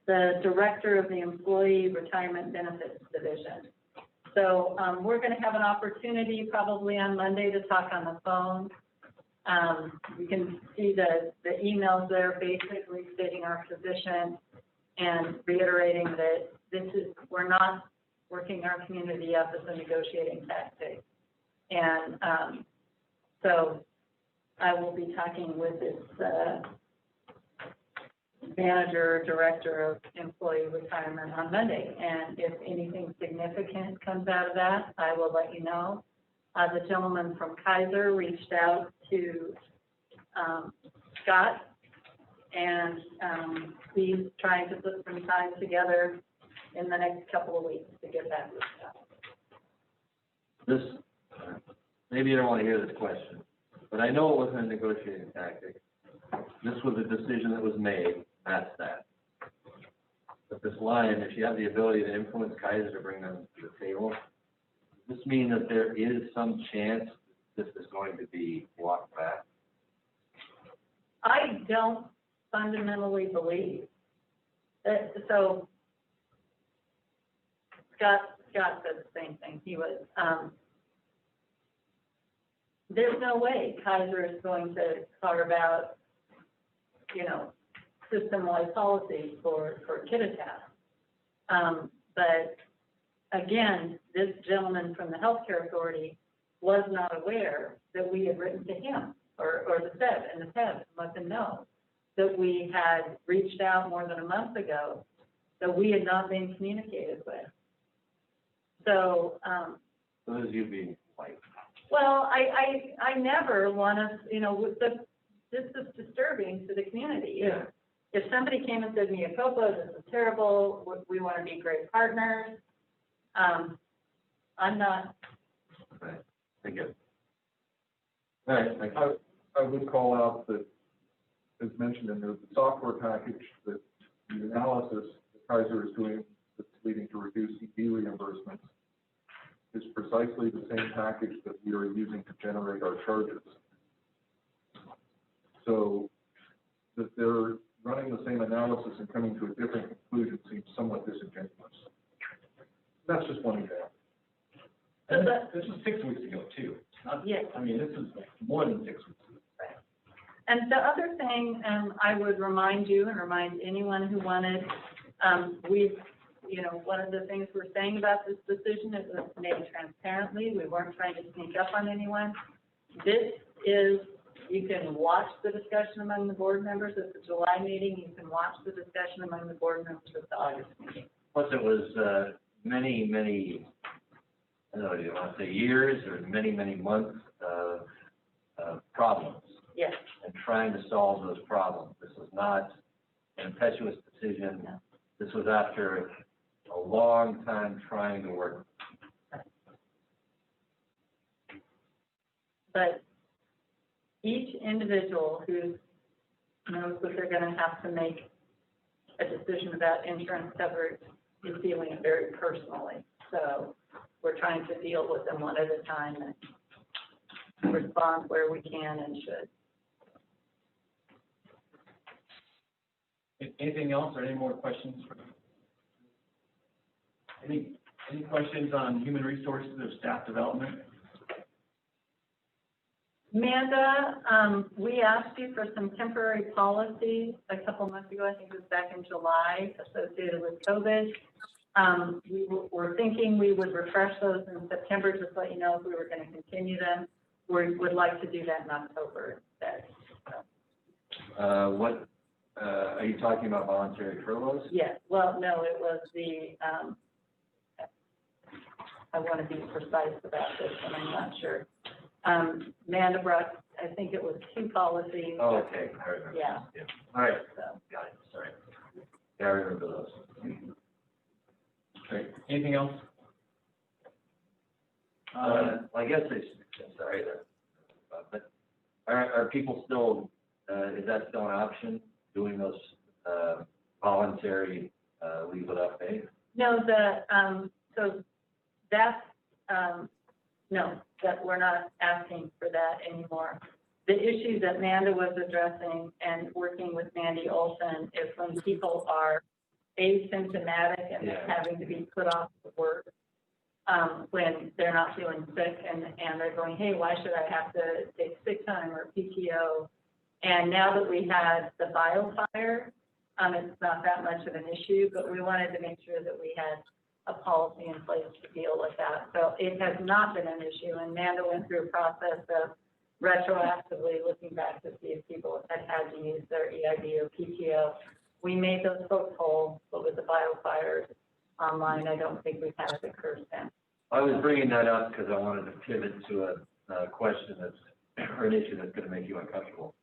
The Director of the Employee Retirement Benefits Division. So we're going to have an opportunity probably on Monday to talk on the phone. You can see the emails there basically stating our position and reiterating that we're not working our community up as a negotiating tactic. And so I will be talking with this manager, director of employee retirement on Monday. And if anything significant comes out of that, I will let you know. The gentleman from Kaiser reached out to Scott, and he's trying to put some time together in the next couple of weeks to get that with Scott. This, maybe you don't want to hear this question, but I know it wasn't a negotiating tactic. This was a decision that was made, that's that. But this line, if you have the ability to influence Kaiser to bring them to the table, does this mean that there is some chance this is going to be walked back? I don't fundamentally believe that. So Scott said the same thing. He was, there's no way Kaiser is going to carve out, system-wide policies for Kittitas. But again, this gentleman from the healthcare authority was not aware that we had written to him or the SEB and the SEB let them know that we had reached out more than a month ago that we had not been communicated with. So, So this is you being white. well, I never want to, this is disturbing to the community. Yeah. If somebody came and said, Mia Copa, this is terrible, we want to be great partners, I'm not. Right. I get it. All right, thank you. I would call out that, as mentioned in the software package, that the analysis that Kaiser is doing that's leading to reduced ED reimbursements is precisely the same package that we are using to generate our charges. So that they're running the same analysis and coming to a different conclusion seems somewhat disingenuous. That's just one example. And this was 6 weeks ago too. Yes. I mean, this is more than 6 weeks ago. And the other thing I would remind you and remind anyone who wanted, one of the things we're saying about this decision is it was made transparently. We weren't trying to sneak up on anyone. This is, you can watch the discussion among the board members at the July meeting. You can watch the discussion among the board members at the August meeting. Plus it was many, I don't know, do you want to say years or many months of problems. Yes. And trying to solve those problems. This was not an impetuous decision. No. This was after a long time trying to work. But each individual who knows that they're going to have to make a decision about insurance coverage is feeling it very personally. So we're trying to deal with them one at a time and respond where we can and should. Anything else or any more questions? Any questions on human resources or staff development? Amanda, we asked you for some temporary policies a couple months ago, I think it was back in July, associated with COVID. We were thinking we would refresh those in September, just let you know if we were going to continue them. We would like to do that in October instead. What are you talking about, voluntary furloughs? Yes, well, no, it was the, I want to be precise about this, and I'm not sure. Amanda brought, I think it was 2 policies. Oh, okay. I remember. Yeah. All right. So. Got it. Sorry. Yeah, I remember those. Okay. Anything else? I guess sorry, but are people still, is that still an option, doing those voluntary leave without pay? No, so that's, no, that we're not asking for that anymore. the issue that Amanda was addressing and working with Mandy Olson is when people are asymptomatic and Yeah. having to be put off the work, when they're not feeling sick and they're going, hey, why should I have to take sick time or PTO? And now that we had the biofire, it's not that much of an issue, but we wanted to make sure that we had a policy in place to deal with that. So it has not been an issue, and Amanda went through a process of retroactively looking back to see if people had to use their EID or PTO. We made those folks whole, but with the biofires online, I don't think we've had it occur since. I was bringing that up because I wanted to pivot to a question that's, or an issue that's going to make you uncomfortable.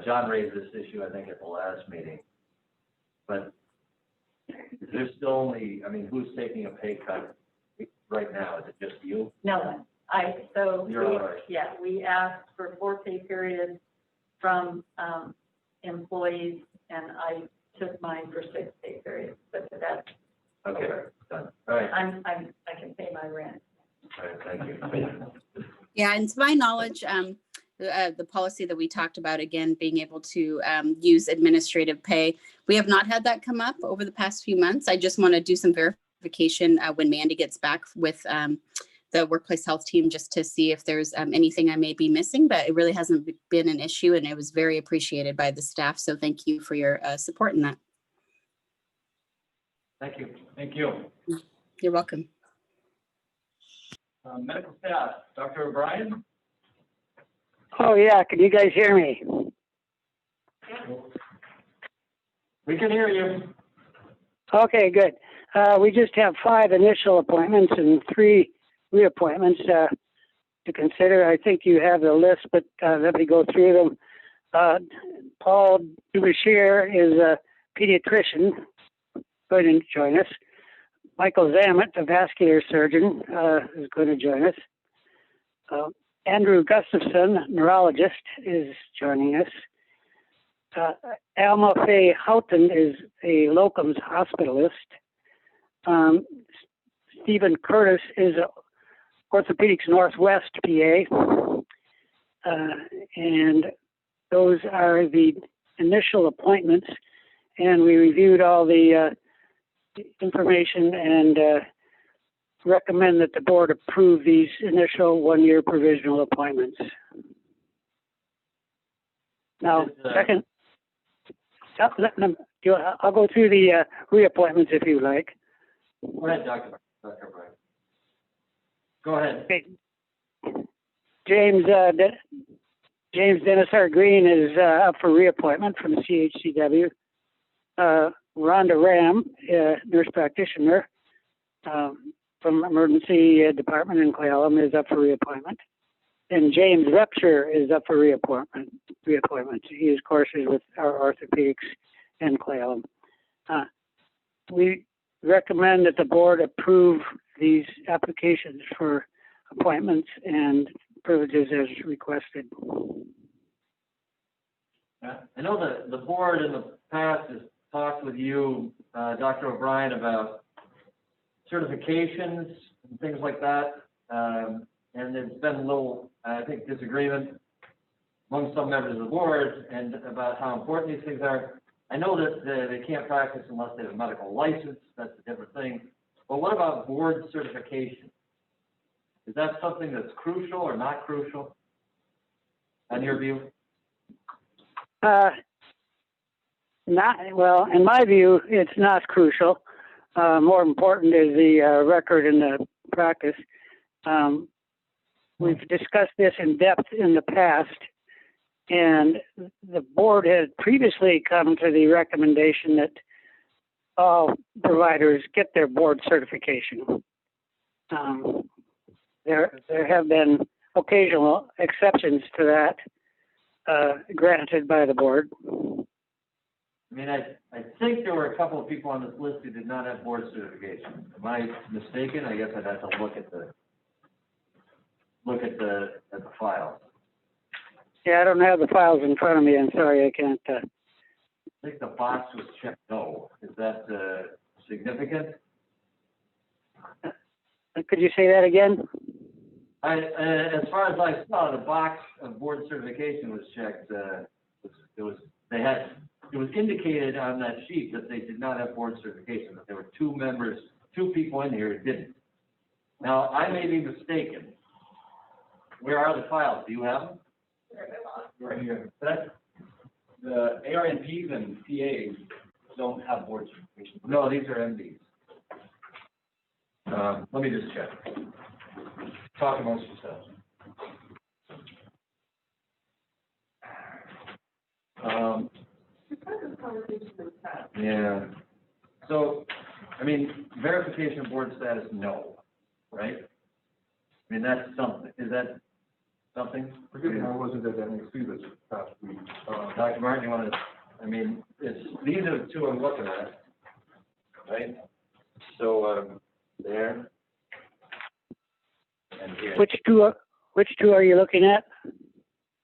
John raised this issue, I think, at the last meeting. But there's still only, I mean, who's taking a pay cut right now? Is it just you? No one. You're all right. Yeah, we asked for 4 pay periods from employees, and I took mine for 6 pay periods, but that's Okay, done. All right, I can pay my rent. all right, thank you. Yeah, and to my knowledge, the policy that we talked about, again, being able to use administrative pay, we have not had that come up over the past few months. I just want to do some verification when Mandy gets back with the workplace health team, just to see if there's anything I may be missing, but it really hasn't been an issue, and it was very appreciated by the staff. So thank you for your support in that. Thank you. Thank you. You're welcome. Medical staff, Dr. O'Brien? Oh, yeah. Can you guys hear me? We can hear you. Okay, good. We just have 5 initial appointments and 3 reappointments to consider. I think you have the list, but let me go through them. Paul Dubashir is a pediatrician, going to join us. Michael Zamet, a vascular surgeon, is going to join us. Andrew Gustafson, neurologist, is joining us. Alma Faye Houghton is a locums hospitalist. Stephen Curtis is a Orthopedics Northwest PA. And those are the initial appointments. And we reviewed all the information and recommend that the board approve these initial 1-year provisional appointments. Now, second, I'll go through the reappointments if you like. Go ahead, Dr. O'Brien. Go ahead. Okay. James Dennis R. Green is up for reappointment from the CHCW. Rhonda Ram, nurse practitioner from emergency department in Clallam, is up for reappointment. And James Repsher is up for reappointment. He has courses with our orthopedics in Clallam. We recommend that the board approve these applications for appointments and privileges as requested. I know the board in the past has talked with you, Dr. O'Brien, about certifications and things like that. And there's been a little, I think, disagreement among some members of the board and about how important these things are. I know that they can't practice unless they have a medical license. That's a different thing. But what about board certification? Is that something that's crucial or not crucial, in your view? Well, in my view, it's not crucial. More important is the record and the practice. We've discussed this in depth in the past, and the board had previously come to the recommendation that all providers get their board certification. There have been occasional exceptions to that granted by the board. I mean, I think there were a couple of people on this list who did not have board certification. Am I mistaken? I guess I'd have to look at the files. Yeah, I don't have the files in front of me. I'm sorry, I can't. I think the box was checked no. Is that significant? Could you say that again? As far as I saw, the box of board certification was checked, it was indicated on that sheet that they did not have board certification, that there were two people in here who didn't. Now, I may be mistaken. Where are the files? Do you have them? Right here. That's, the ARNPs and PAs don't have board certification. No, these are MDs. Let me just check. Talk amongst yourselves. Yeah. So, I mean, verification of board status, no, right? I mean, that's something. Is that something? Forgive me, I wasn't at NAC this past week. Dr. Martin, you want to, I mean, these are the two I'm looking at, right? So, there. And here. Which two are you looking at?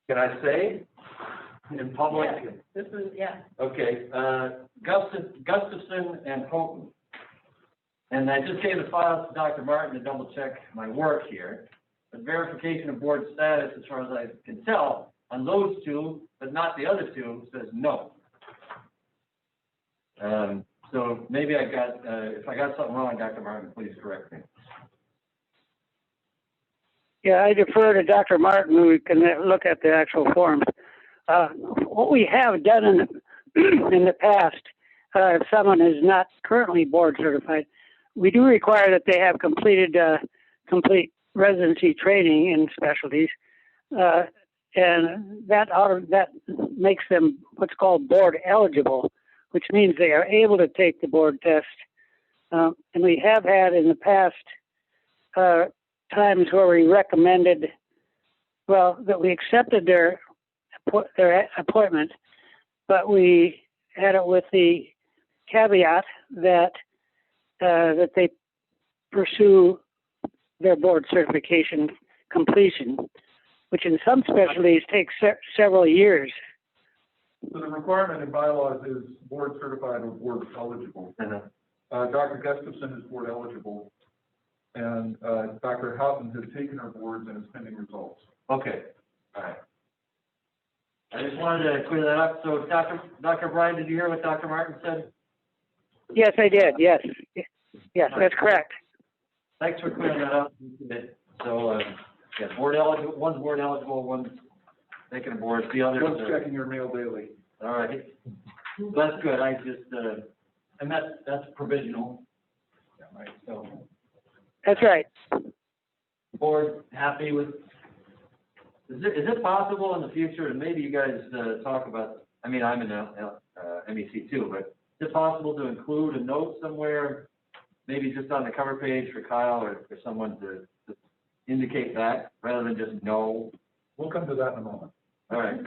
Can I say in public? Yeah. This is, yeah. Okay, Gustafson and Houghton. And I just gave the files to Dr. Martin to double check my work here. The verification of board status, as far as I can tell, on those two, but not the other two, says no. So maybe I got, if I got something wrong, Dr. Martin, please correct me. Yeah, I defer to Dr. Martin, who can look at the actual forms. What we have done in the past, if someone is not currently board certified, we do require that they have completed complete residency training in specialties, and that makes them what's called board eligible, which means they are able to take the board test. And we have had in the past times where we recommended, well, that we accepted their appointment, but we had it with the caveat that that they pursue their board certification completion, which in some specialties takes several years. So the requirement in bylaws is board certified or board eligible. Dr. Gustafson is board eligible, and Dr. Houghton has taken her boards and is pending results. Okay, all right. I just wanted to clear that up. So, Dr. Bryan, did you hear what Dr. Martin said? Yes, I did. Yes, that's correct. Thanks for clearing that up. So, yeah, board eligible. One's board eligible. One's taking a board. The other One's checking your mail daily. All right, that's good. I just and that's provisional. Yeah, right. So. That's right. Board happy with. Is it possible in the future, and maybe you guys talk about, I mean, I'm in MEC too, but is it possible to include a note somewhere, maybe just on the cover page for Kyle or for someone to indicate that, rather than just no? We'll come to that in a moment. All right.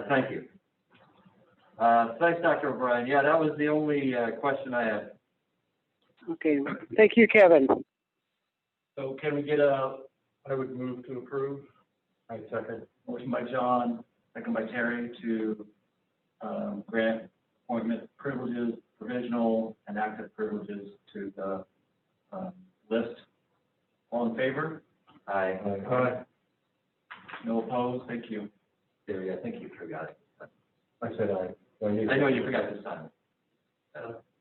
Thank you. Thanks, Dr. O'Brien. Yeah, that was the only question I had. Okay. Thank you, Kevin. So can we get I would move to approve. I second. Motion by John, second by Terry to grant appointment privileges, provisional and active privileges to the list. All in favor? Aye. Aye. No opposed? Thank you. Terry, I think you forgot. I said aye. I know you forgot to sign.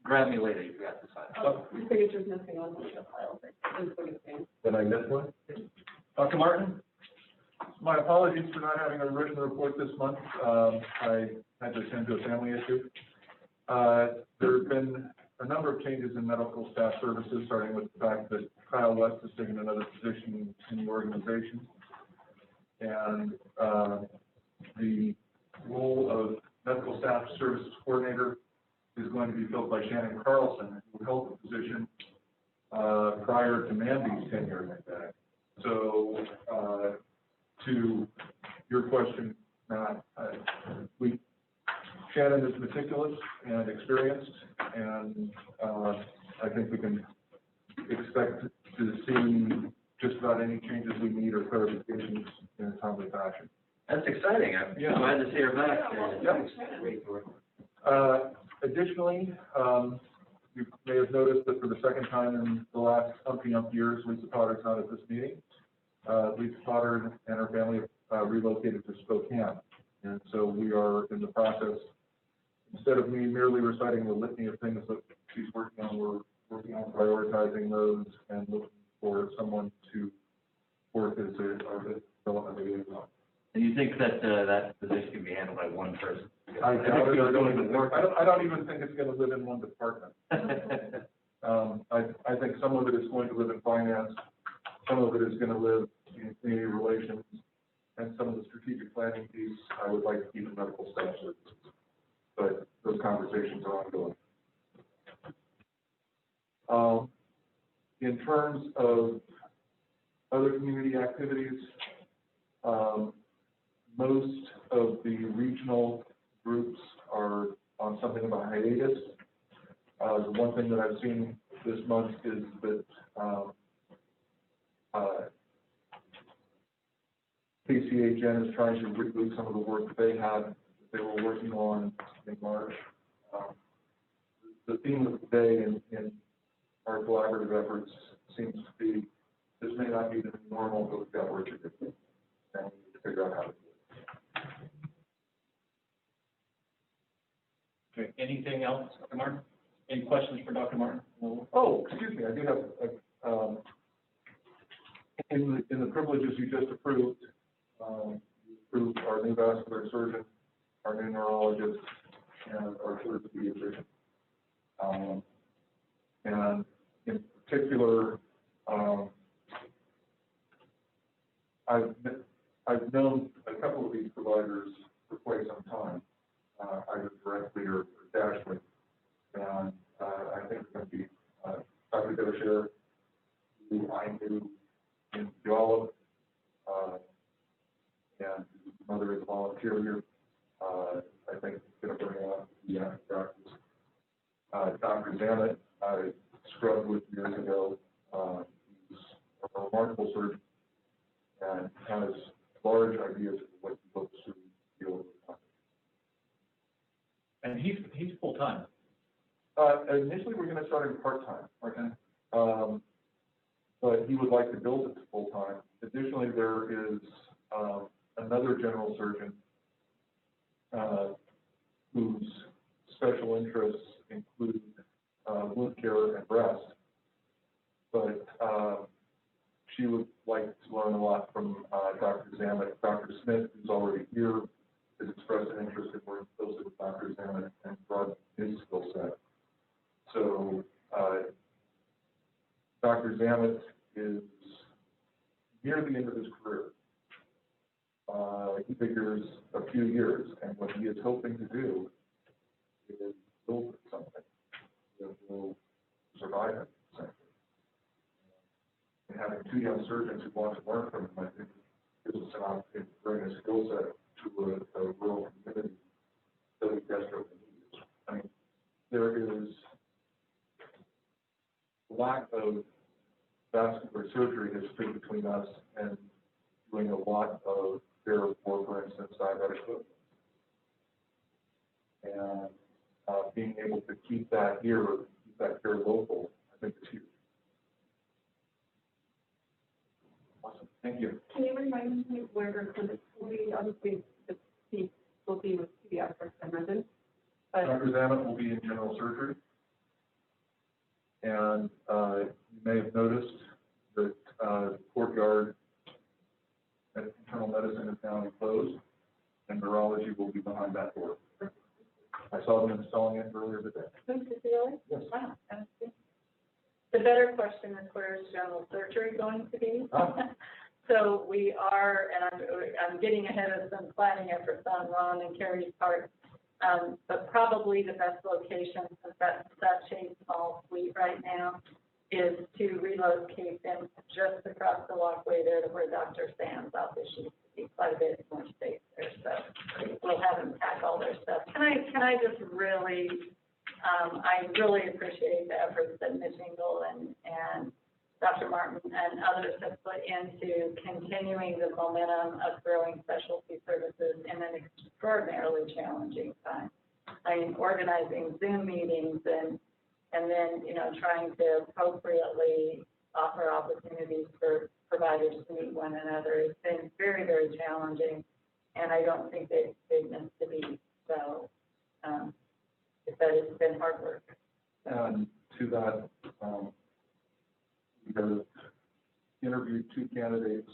Grab me later, you forgot to sign. Oh, your signature's missing on one of the files. Did I miss one? Dr. Martin? My apologies for not having a written report this month. I had to attend to a family issue. There have been a number of changes in medical staff services, starting with the fact that Kyle West has taken another position in the organization. And the role of medical staff services coordinator is going to be filled by Shannon Carlson, who held the position prior to Mandy's tenure. So to your question, Matt, Shannon is meticulous and experienced, and I think we can expect to see just about any changes we need or clarifications in a timely fashion. That's exciting. I'm glad to see her back. Additionally, you may have noticed that for the second time in the last umpteen years, Lisa Potter's not at this meeting. Lisa Potter and her family relocated to Spokane. And so we are in the process, instead of me merely reciting the litany of things that she's working on, we're working on prioritizing those and looking for someone to work as a development liaison. And you think that that position can be handled by one person? I doubt it. I don't even think it's going to live in one department. I think some of it is going to live in finance, some of it is going to live in community relations, and some of the strategic planning piece I would like to keep in medical staff services. But those conversations are ongoing. In terms of other community activities, most of the regional groups are on something of a hiatus. The one thing that I've seen this month is that KCHN is trying to reboot some of the work that they had, that they were working on in March. The theme of the day in our collaborative efforts seems to be, this may not be the normal, but we've got work to do, and we need to figure out how to do it. Okay, anything else, Dr. Martin? Any questions for Dr. Martin? Oh, excuse me, I do have, in the privileges you just approved, you approved our new vascular surgeon, our new neurologist, and our third pediatrician. And in particular, I've known a couple of these providers for quite some time, either directly or dashly, and I think it's going to be Dr. Gosher, who I knew in Yala, and his mother is a volunteer here. I think it's going to bring out the practice. Dr. Zamet, I scrubbed with years ago. He's a remarkable surgeon and has large ideas of what he hopes to deal with. And he's full-time. Initially, we're going to start him part-time, okay? But he would like to build it to full-time. Additionally, there is another general surgeon whose special interests include wound care and breast, but she would like to learn a lot from Dr. Zamet. Dr. Smith, who's already here, has expressed an interest in working closely with Dr. Zamet and broaden his skill set. So Dr. Zamet is near the end of his career. He figures a few years, and what he is hoping to do is build something that will survive it, essentially. And having two young surgeons who want to learn from him, I think, gives us an opportunity to bring a skill set to a rural community that we desperately need. I mean, there is lack of vascular surgery history between us and doing a lot of care for instance, diabetic foot. And being able to keep that here, keep that care local, I think is huge. Awesome, thank you. Can you remind me where your clinics will be? Obviously, the seats will be with pediatrics and residents. Dr. Zamet will be in general surgery. And you may have noticed that the courtyard at internal medicine is now closed, and neurology will be behind that door. I saw them installing it earlier today. Really? Yes. Wow, that's good. The better question is, where is general surgery going to be? So we are, and I'm getting ahead of some planning efforts on Ron and Carrie's part, but probably the best location, since that's such a small suite right now, is to relocate them just across the walkway there to where Dr. Sam's office used to be. Quite a bit more space there, so we'll have them pack all their stuff. Can I just really, I really appreciate the efforts that Ms. Engel and Dr. Martin and others have put into continuing the momentum of growing specialty services in an extraordinarily challenging time. I mean, organizing Zoom meetings and then, you know, trying to appropriately offer opportunities for providers to meet one another. It's been very, very challenging, and I don't think they've missed the beat. So, it's been hard work. And to that, we have interviewed 2 candidates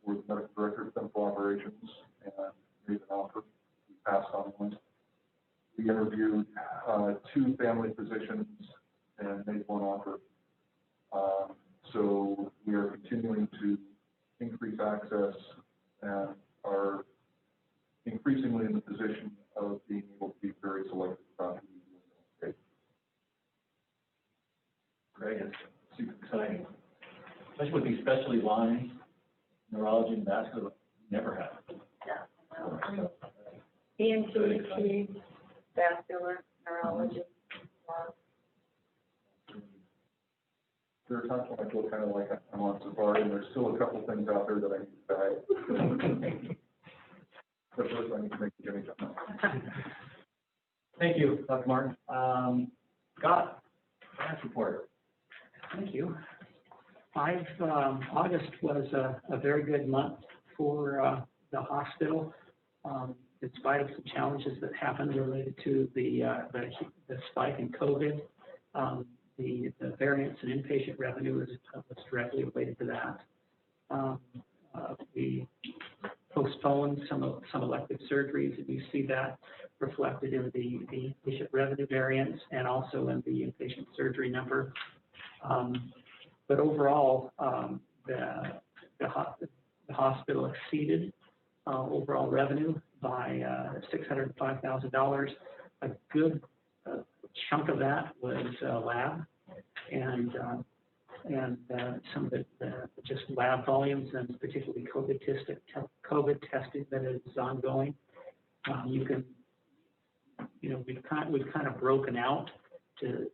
for the medical director of clinical operations and made an offer. We passed on one. We interviewed 2 family physicians and made one offer. So we are continuing to increase access and are increasingly in the position of being able to be very selective about who we do. Great, it's super exciting, especially with these specialty lines, neurology and vascular, never have. Yeah. ENT, peds, vascular, neurology. There are times when I feel kind of like I'm on safari, and there's still a couple things out there that I need to buy. But first, I need to make the Jimmy jump. Thank you, Dr. Martin. Scott, staff report. Thank you. August was a very good month for the hospital, in spite of some challenges that happened related to the spike in COVID. The variance in inpatient revenue was directly related to that. We postponed some elective surgeries, and you see that reflected in the inpatient revenue variance and also in the inpatient surgery number. But overall, the hospital exceeded overall revenue by $605,000. A good chunk of that was lab and some of the just lab volumes, and particularly COVID testing that is ongoing. We've kind of broken out to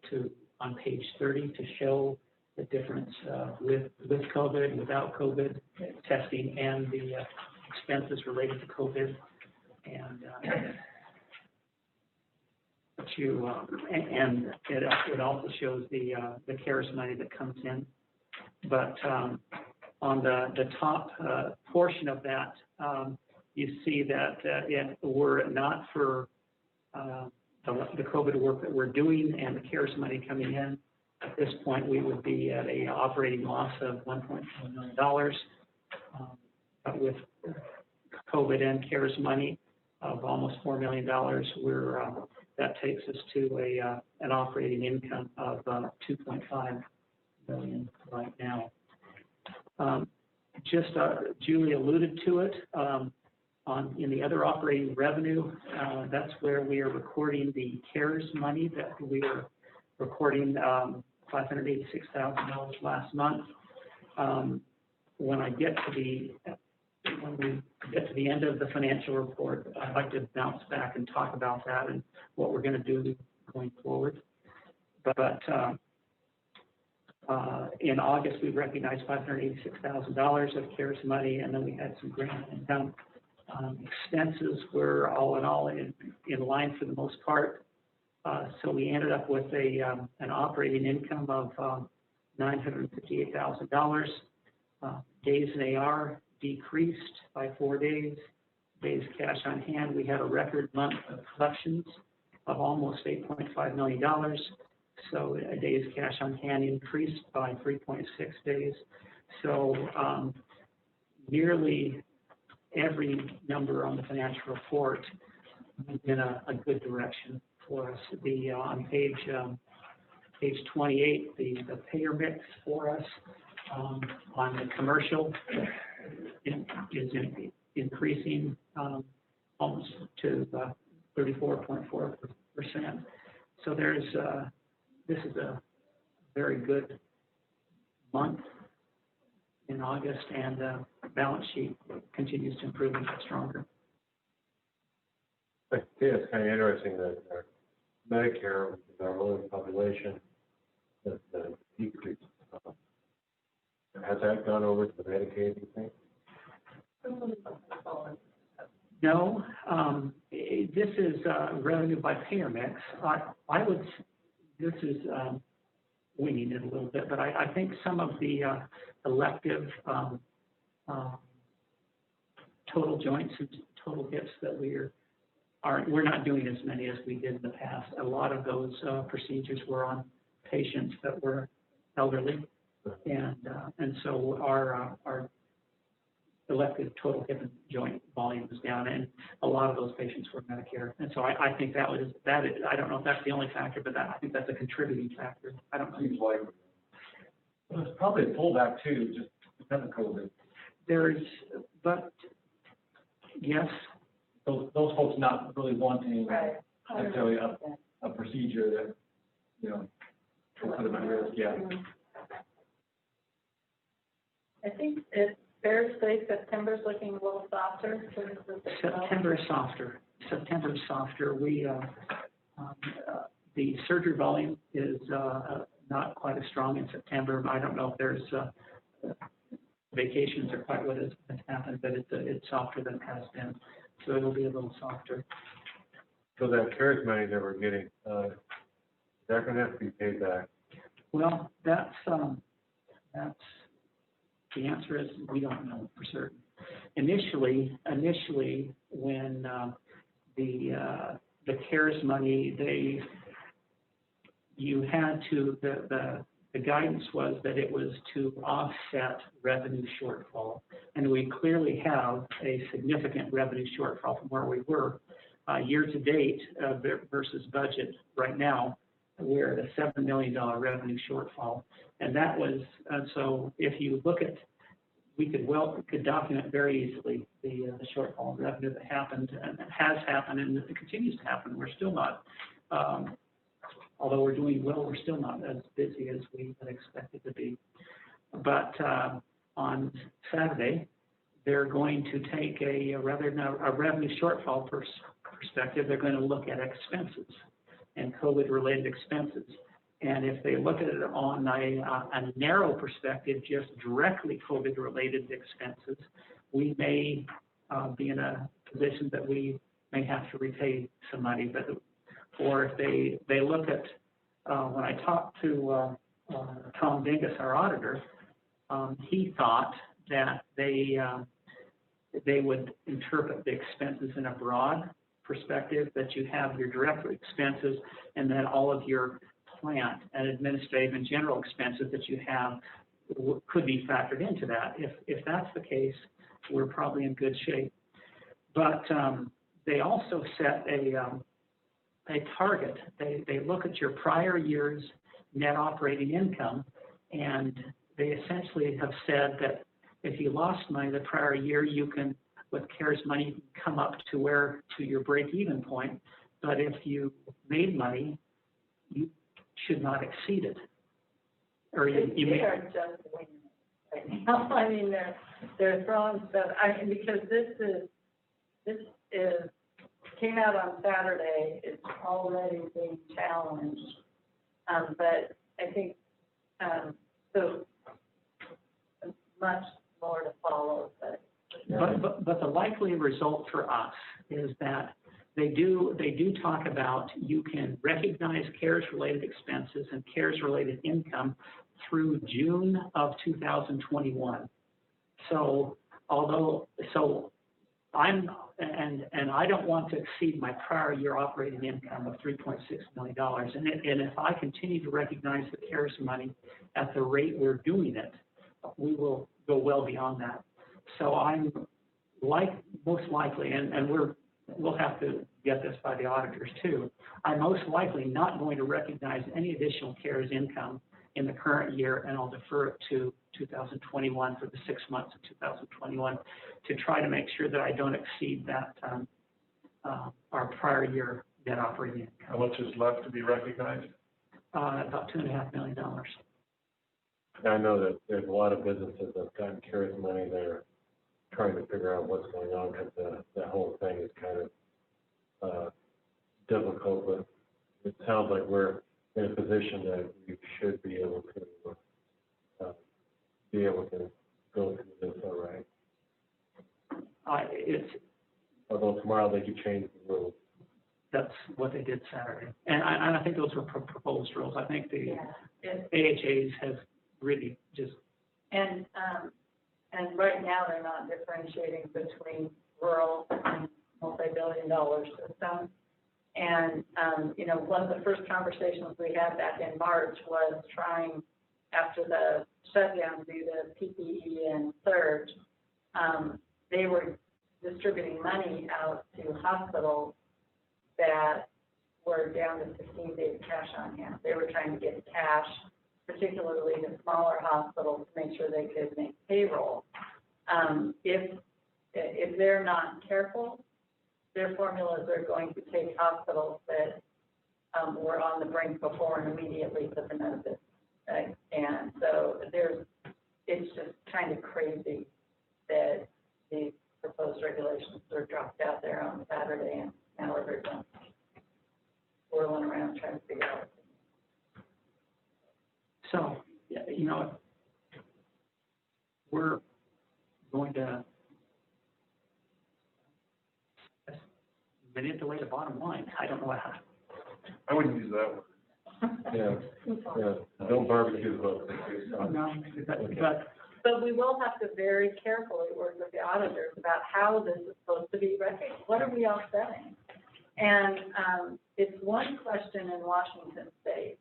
on page 30 to show the difference with COVID, without COVID testing, and the expenses related to COVID. And it also shows the CARES money that comes in. But on the top portion of that, you see that were it not for the COVID work that we're doing and the CARES money coming in, at this point we would be at an operating loss of $1.4 million. But with COVID and CARES money of almost $4 million, that takes us to an operating income of $2.5 million right now. Julie alluded to it. In the other operating revenue, that's where we are recording the CARES money that we are recording $586,000 last month. When we get to the end of the financial report, I'd like to bounce back and talk about that and what we're going to do going forward. But in August, we recognized $586,000 of CARES money, and then we had some grant income. Expenses were all in all in line for the most part. So we ended up with an operating income of $958,000. Days in AR decreased by 4 days. Days cash on hand, we had a record month of collections of almost $8.5 million. So days cash on hand increased by 3.6 days. So nearly every number on the financial report is in a good direction for us. On page 28, the payer mix for us on the commercial is increasing almost to 34.4%. So this is a very good month in August, and the balance sheet continues to improve and get stronger. I think it's kind of interesting that our Medicare, which is our older population, the decrease. Has that gone over to the Medicaid, do you think? No, this is revenue by payer mix. This is winging it a little bit, but I think some of the elective total joints and total hips that we're not doing as many as we did in the past. A lot of those procedures were on patients that were elderly, and so our elective total hip and joint volume was down, and a lot of those patients were Medicare. And so I think that is, I don't know if that's the only factor, but I think that's a contributing factor. I don't know. Seems like Well, it's probably a pullback too, just because of COVID. But yes, Those folks not really wanting Right. necessarily a procedure that, you know, will put them at risk, yeah. I think it's fair to say September's looking a little softer. September is softer. We, the surgery volume is not quite as strong in September. I don't know if there's vacations are quite what has happened, but it's softer than it has been. So it'll be a little softer. So that CARES money that we're getting, is that going to have to be paid back? Well, that's the answer is we don't know for certain. Initially, when the CARES money, you had to, the guidance was that it was to offset revenue shortfall, and we clearly have a significant revenue shortfall from where we were year to date versus budget. Right now, we're at a $7 million revenue shortfall, and that was so. If you look at, we could document very easily the shortfall in revenue that happened and has happened, and it continues to happen. We're still not. Although we're doing well, we're still not as busy as we had expected to be. But on Saturday, they're going to take rather than a revenue shortfall perspective, they're going to look at expenses and COVID-related expenses. And if they look at it on a narrow perspective, just directly COVID-related expenses, we may be in a position that we may have to repay some money. But or if they look at, when I talked to Tom Dingus, our auditor, he thought that they would interpret the expenses in a broad perspective, that you have your direct expenses and then all of your plant and administrative and general expenses that you have could be factored into that. If that's the case, we're probably in good shape. But they also set a target. They look at your prior year's net operating income, and they essentially have said that if you lost money the prior year, you can, with CARES money, you can come up to your break-even point. But if you made money, you should not exceed it. Or you may. They are just winging it right now. I mean, they're throwing stuff. I mean, because this came out on Saturday. It's already being challenged, but I think so. Much more to follow, But the likely result for us is that they do talk about you can recognize CARES-related expenses and CARES-related income through June of 2021. So I'm and I don't want to exceed my prior year operating income of $3.6 million. And if I continue to recognize the CARES money at the rate we're doing it, we will go well beyond that. So I'm most likely, and we'll have to get this by the auditors too, I'm most likely not going to recognize any additional CARES income in the current year, and I'll defer it to 2021 for the 6 months of 2021 to try to make sure that I don't exceed that our prior year net operating income. How much is left to be recognized? About $2.5 million. I know that there's a lot of businesses that have gotten CARES money. They're trying to figure out what's going on because that whole thing is kind of difficult. But it sounds like we're in a position that we should be able to go through this all right. Although tomorrow they could change the rules. That's what they did Saturday, and I think those were proposed rules. I think the AHAs have really just. And And right now, they're not differentiating between rural and multi-billion-dollar systems. And, you know, one of the first conversations we had back in March was trying, after the shutdown due to PPE and surge, they were distributing money out to hospitals that were down to 15 days cash on hand. They were trying to get cash, particularly the smaller hospitals, to make sure they could make payroll. If they're not careful, their formulas are going to take hospitals that were on the brink before and immediately put them out of business. Right? And so it's just kind of crazy that these proposed regulations were dropped out there on Saturday, and now everyone's whirling around trying to figure out. So, you know, we're going to manipulate the bottom line. I don't know how. I wouldn't use that word. Yeah, don't barbecue the vote. No, But we will have to very carefully work with the auditors about how this is supposed to be recognized. What are we offsetting? And it's one question in Washington State.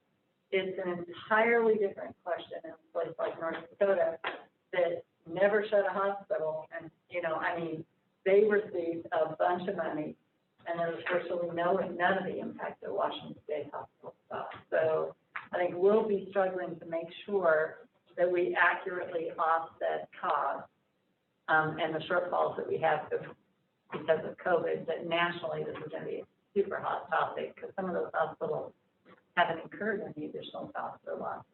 It's an entirely different question in a place like North Dakota that never shut a hospital. And, you know, I mean, they received a bunch of money, and there was virtually none of the impact that Washington State hospitals saw. So I think we'll be struggling to make sure that we accurately offset costs and the shortfalls that we have because of COVID, that nationally this is going to be a super hot topic because some of those hospitals haven't incurred any additional costs or losses.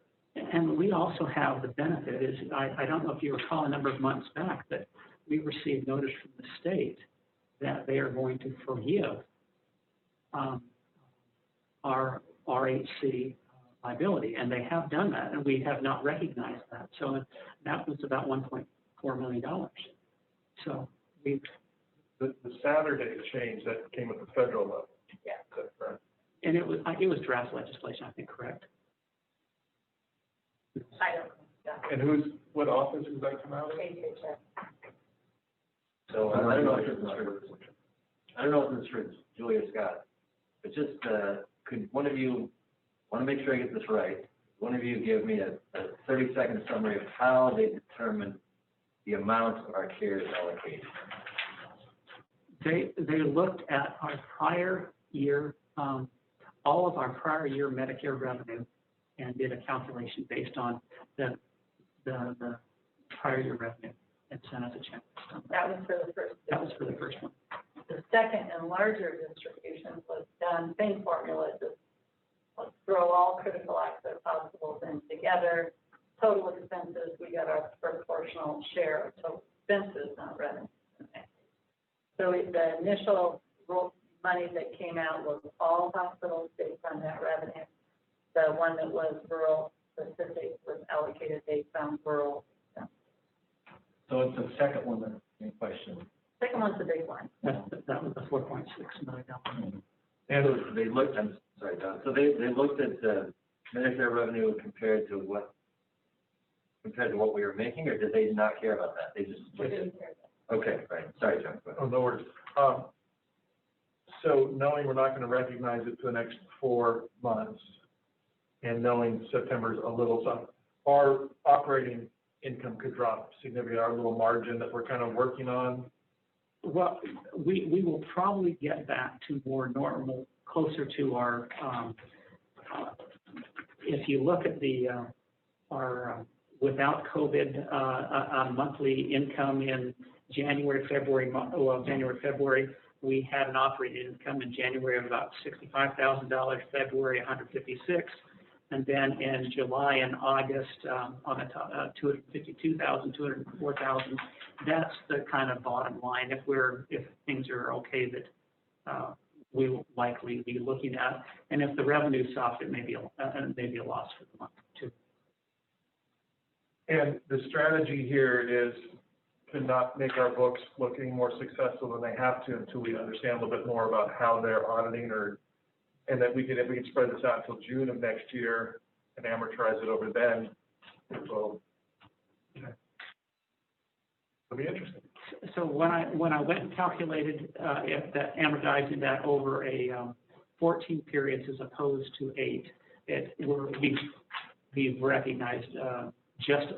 And we also have the benefit is, I don't know if you recall a number of months back that we received notice from the state that they are going to forgive our RHC liability, and they have done that, and we have not recognized that. So that was about $1.4 million. So we've... The Saturday change that came at the federal level. Yeah. That's right. And it was draft legislation, I think, correct? I don't know. And what office does that come out of? KVH. So I don't know if this is for Julia Scott, but just could one of you, want to make sure I get this right, one of you give me a 30-second summary of how they determine the amount of our CARES allocation. They looked at our prior year, all of our prior year Medicare revenue, and did a calculation based on the prior year revenue and sent us a check. That was for the first. That was for the first one. The second and larger distribution was done, same formula, just let's throw all critical access hospitals in together. Total expenses, we got our proportional share of total expenses, not revenue. So the initial money that came out was all hospitals based on that revenue. The one that was rural specific was allocated based on rural. So it's the second one that's in question. Second one's the big one. That was the $4.6 million. And so they looked, I'm sorry, John, so they looked at the Medicare revenue compared to what we were making, or did they not care about that? They just looked at it. Okay, right. Sorry, John. Oh, no worries. So knowing we're not going to recognize it for the next 4 months, and knowing September's a little soft, our operating income could drop significantly, our little margin that we're kind of working on. Well, we will probably get back to more normal, closer to our, if you look at our without COVID monthly income in January, February, we had an operating income in January of about $65,000, February $156,000, and then in July and August on the top, $252,000, $204,000. That's the kind of bottom line. If things are okay, that we will likely be looking at, and if the revenue is soft, it may be a loss for the month too. And the strategy here is to not make our books look any more successful than they have to until we understand a little bit more about how they're auditing, and that if we can spread this out until June of next year and amortize it over then, it will. It'll be interesting. So when I went and calculated if that amortizing that over a 14 periods as opposed to 8, we've recognized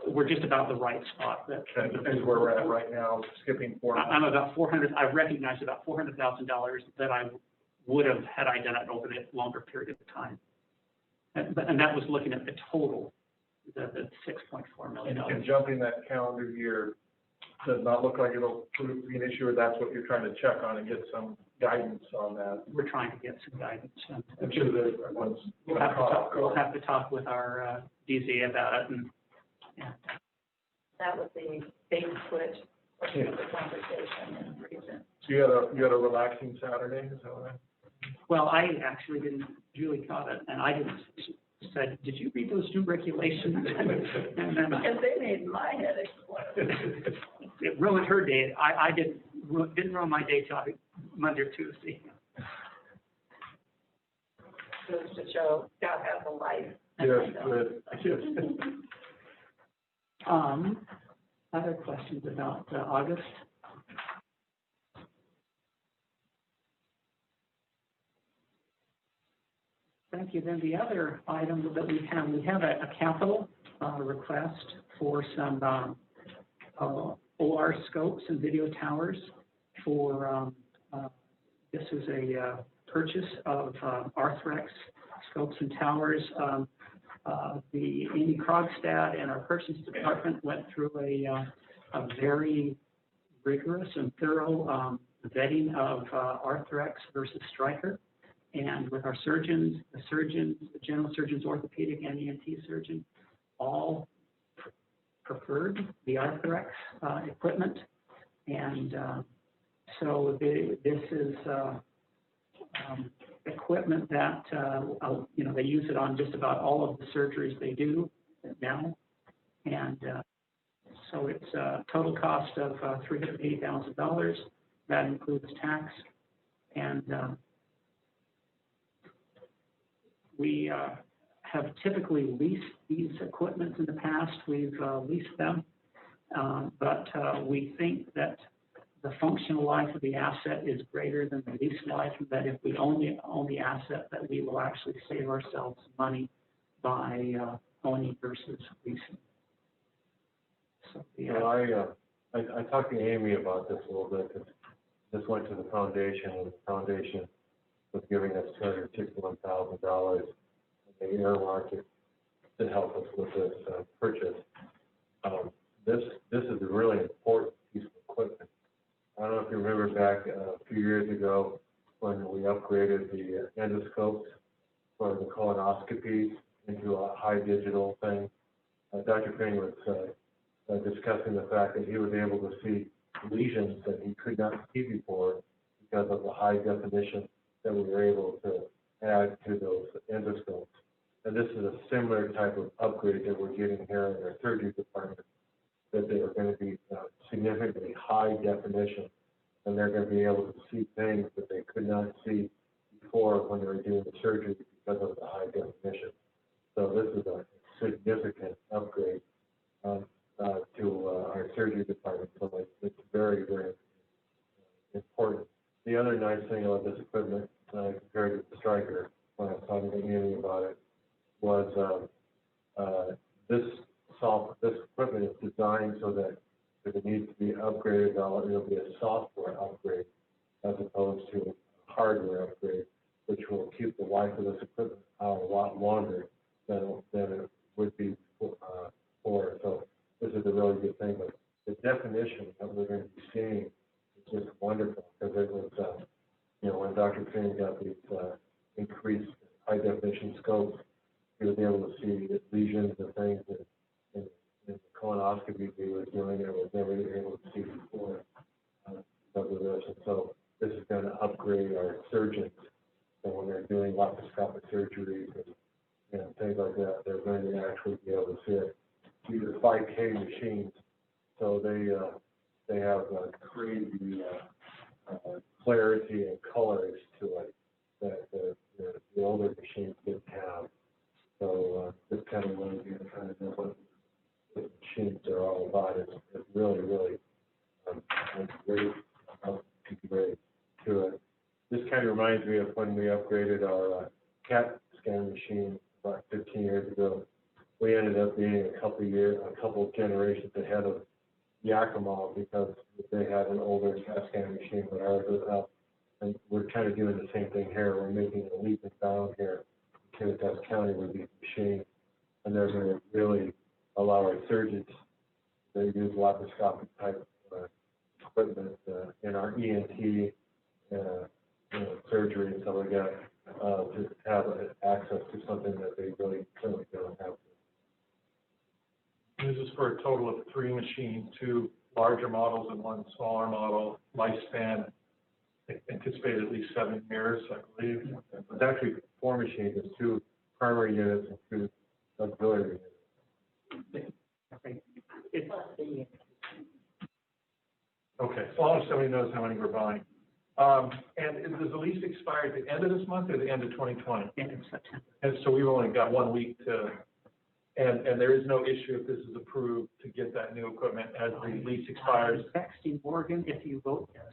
we're just about the right spot. That As where we're at right now, skipping 4 months. I'm about 400. I recognized about $400,000 that I would have had I done it over a longer period of time, and that was looking at the total, the $6.4 million. And jumping that calendar year does not look like it'll be an issue, or that's what you're trying to check on and get some guidance on that. We're trying to get some guidance. I'm sure that everyone's We'll have to talk with our DZ about it, and yeah. That was the big switch of the conversation and reason. So you had a relaxing Saturday, is that right? Well, I actually didn't. Julie caught it, and I didn't. Said, did you read those new regulations? And then Because they made my head explode. it ruined her day. I didn't ruin my day till Monday or Tuesday. Goes to show God has a life. Yes. Other questions about August? Thank you. Then the other item that we have a capital request for some OR scopes and video towers for, this is a purchase of Arthrex scopes and towers. The Amy Krogstad and our purchase department went through a very rigorous and thorough vetting of Arthrex versus Stryker. And with our surgeons, the general surgeons, orthopedic and ENT surgeon, all preferred the Arthrex equipment. And so this is equipment that, they use it on just about all of the surgeries they do now. And so it's a total cost of $380,000. That includes tax. And we have typically leased these equipment in the past. We've leased them, but we think that the functional life of the asset is greater than the lease life, and that if we own the asset, that we will actually save ourselves money by owning versus leasing. So I talked to Amy about this a little bit. This went to the foundation, and the foundation was giving us $261,000 in the air market to help us with this purchase. This is a really important piece of equipment. I don't know if you remember back a few years ago when we upgraded the endoscopes for the colonoscopies into a high digital thing. Dr. Fing was discussing the fact that he was able to see lesions that he could not see before because of the high definition that we were able to add to those endoscopes. And this is a similar type of upgrade that we're getting here in our surgery department, that they are going to be significantly high definition, and they're going to be able to see things that they could not see before when they were doing the surgery because of the high definition. So this is a significant upgrade to our surgery department. So it's very, very important. The other nice thing about this equipment, compared to the Stryker, when I was talking to Amy about it, was this equipment is designed so that if it needs to be upgraded, it'll be a software upgrade as opposed to a hardware upgrade, which will keep the life of this equipment out a lot longer than it would be before. So this is a really good thing. But the definition that we're going to be seeing is just wonderful, because it was, when Dr. Finn got these increased high definition scopes, he was able to see the lesions and things in the colonoscopy he was doing that was never able to see before because of this. And so this is going to upgrade our surgeons. So when they're doing laparoscopic surgeries and things like that, they're going to actually be able to see it. These are 5K machines, so they have crazy clarity and colors to it that the older machines didn't have. So this kind of really being kind of what the machines are all about. It's really, really Very, very to it. This kind of reminds me of when we upgraded our CAT scan machine about 15 years ago. We ended up being a couple of generations ahead of Yakima because they had an older CAT scan machine, but ours was up. And we're kind of doing the same thing here. We're making a leap and bound here in Kennesaw County with these machines, and they're going to really allow our surgeons to use laparoscopic type equipment in our ENT surgery and stuff like that to have access to something that they really currently don't have. This is for a total of 3 machines, 2 larger models and 1 smaller model, lifespan anticipated at least 7 years, I believe. It's actually 4 machines, there's 2 primary units and 2 auxiliary units. Okay, as long as somebody knows how many we're buying. And does the lease expire at the end of this month or the end of 2020? End of September. And so we've only got 1 week to, and there is no issue if this is approved to get that new equipment as the lease expires. Texting Morgan if you vote yes.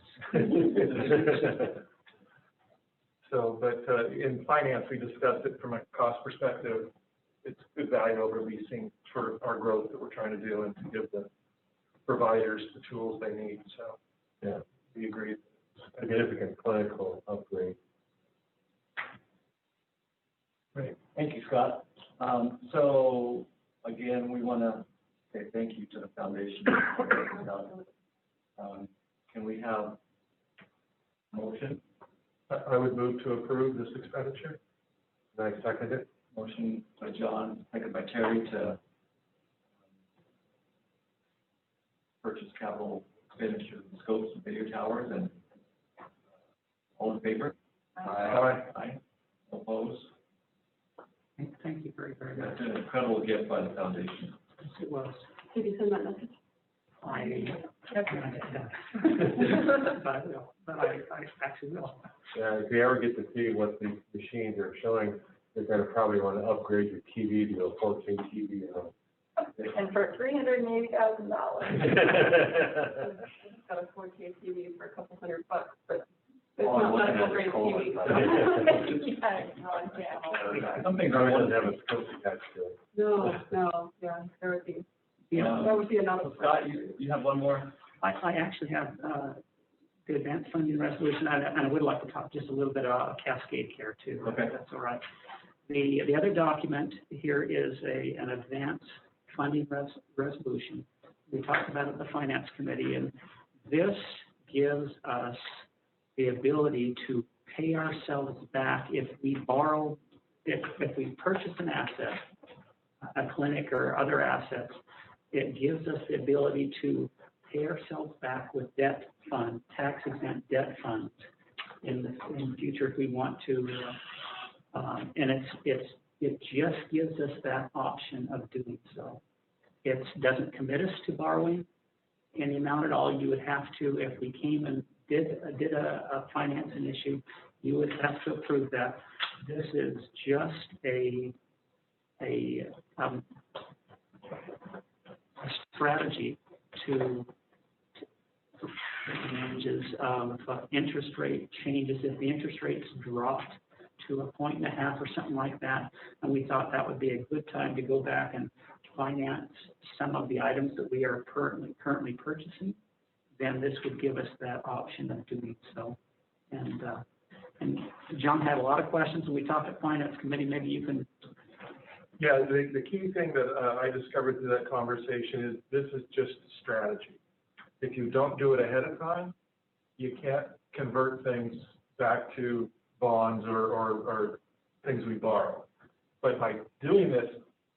So, but in finance, we discussed it from a cost perspective. It's good value over leasing for our growth that we're trying to do and to give the providers the tools they need. So, yeah, we agree. Significant clinical upgrade. Great, thank you, Scott. So, again, we want to say thank you to the foundation. Can we have a motion? I would move to approve this expenditure. And I second it. Motion by John, second by Terry to purchase capital expenditures and scopes of video towers, and all in favor? Aye. Aye. Opposed? Thank you very, very much. That's an incredible gift by the foundation. Yes, it was. Did you send that message? I but I actually will. Yeah, if you ever get to see what these machines are showing, you're going to probably want to upgrade your TV to a 4K TV. And for $380,000. Got a 4K TV for a couple $100, but it's Oh, I'm not looking a at great this TV. Something doesn't have a scope attached to it. No, yeah, that would be another. So Scott, you have one more? I actually have the advanced funding resolution, and I would like to talk just a little bit about Cascade Care too. Okay. If that's all right. The other document here is an advanced funding resolution. We talked about it at the Finance Committee, and this gives us the ability to pay ourselves back if we borrow, if we purchase an asset, a clinic or other assets. It gives us the ability to pay ourselves back with debt fund, tax-exempt debt funds in the future if we want to. And it just gives us that option of doing so. It doesn't commit us to borrowing any amount at all. You would have to, if we came and did a financing issue, you would have to approve that. This is just a strategy to manages interest rate changes. If the interest rates dropped to 1.5 or something like that, and we thought that would be a good time to go back and finance some of the items that we are currently purchasing, then this would give us that option of doing so. And John had a lot of questions when we talked at Finance Committee. Maybe you can. Yeah, the key thing that I discovered through that conversation is this is just a strategy. If you don't do it ahead of time, you can't convert things back to bonds or things we borrow. But by doing this,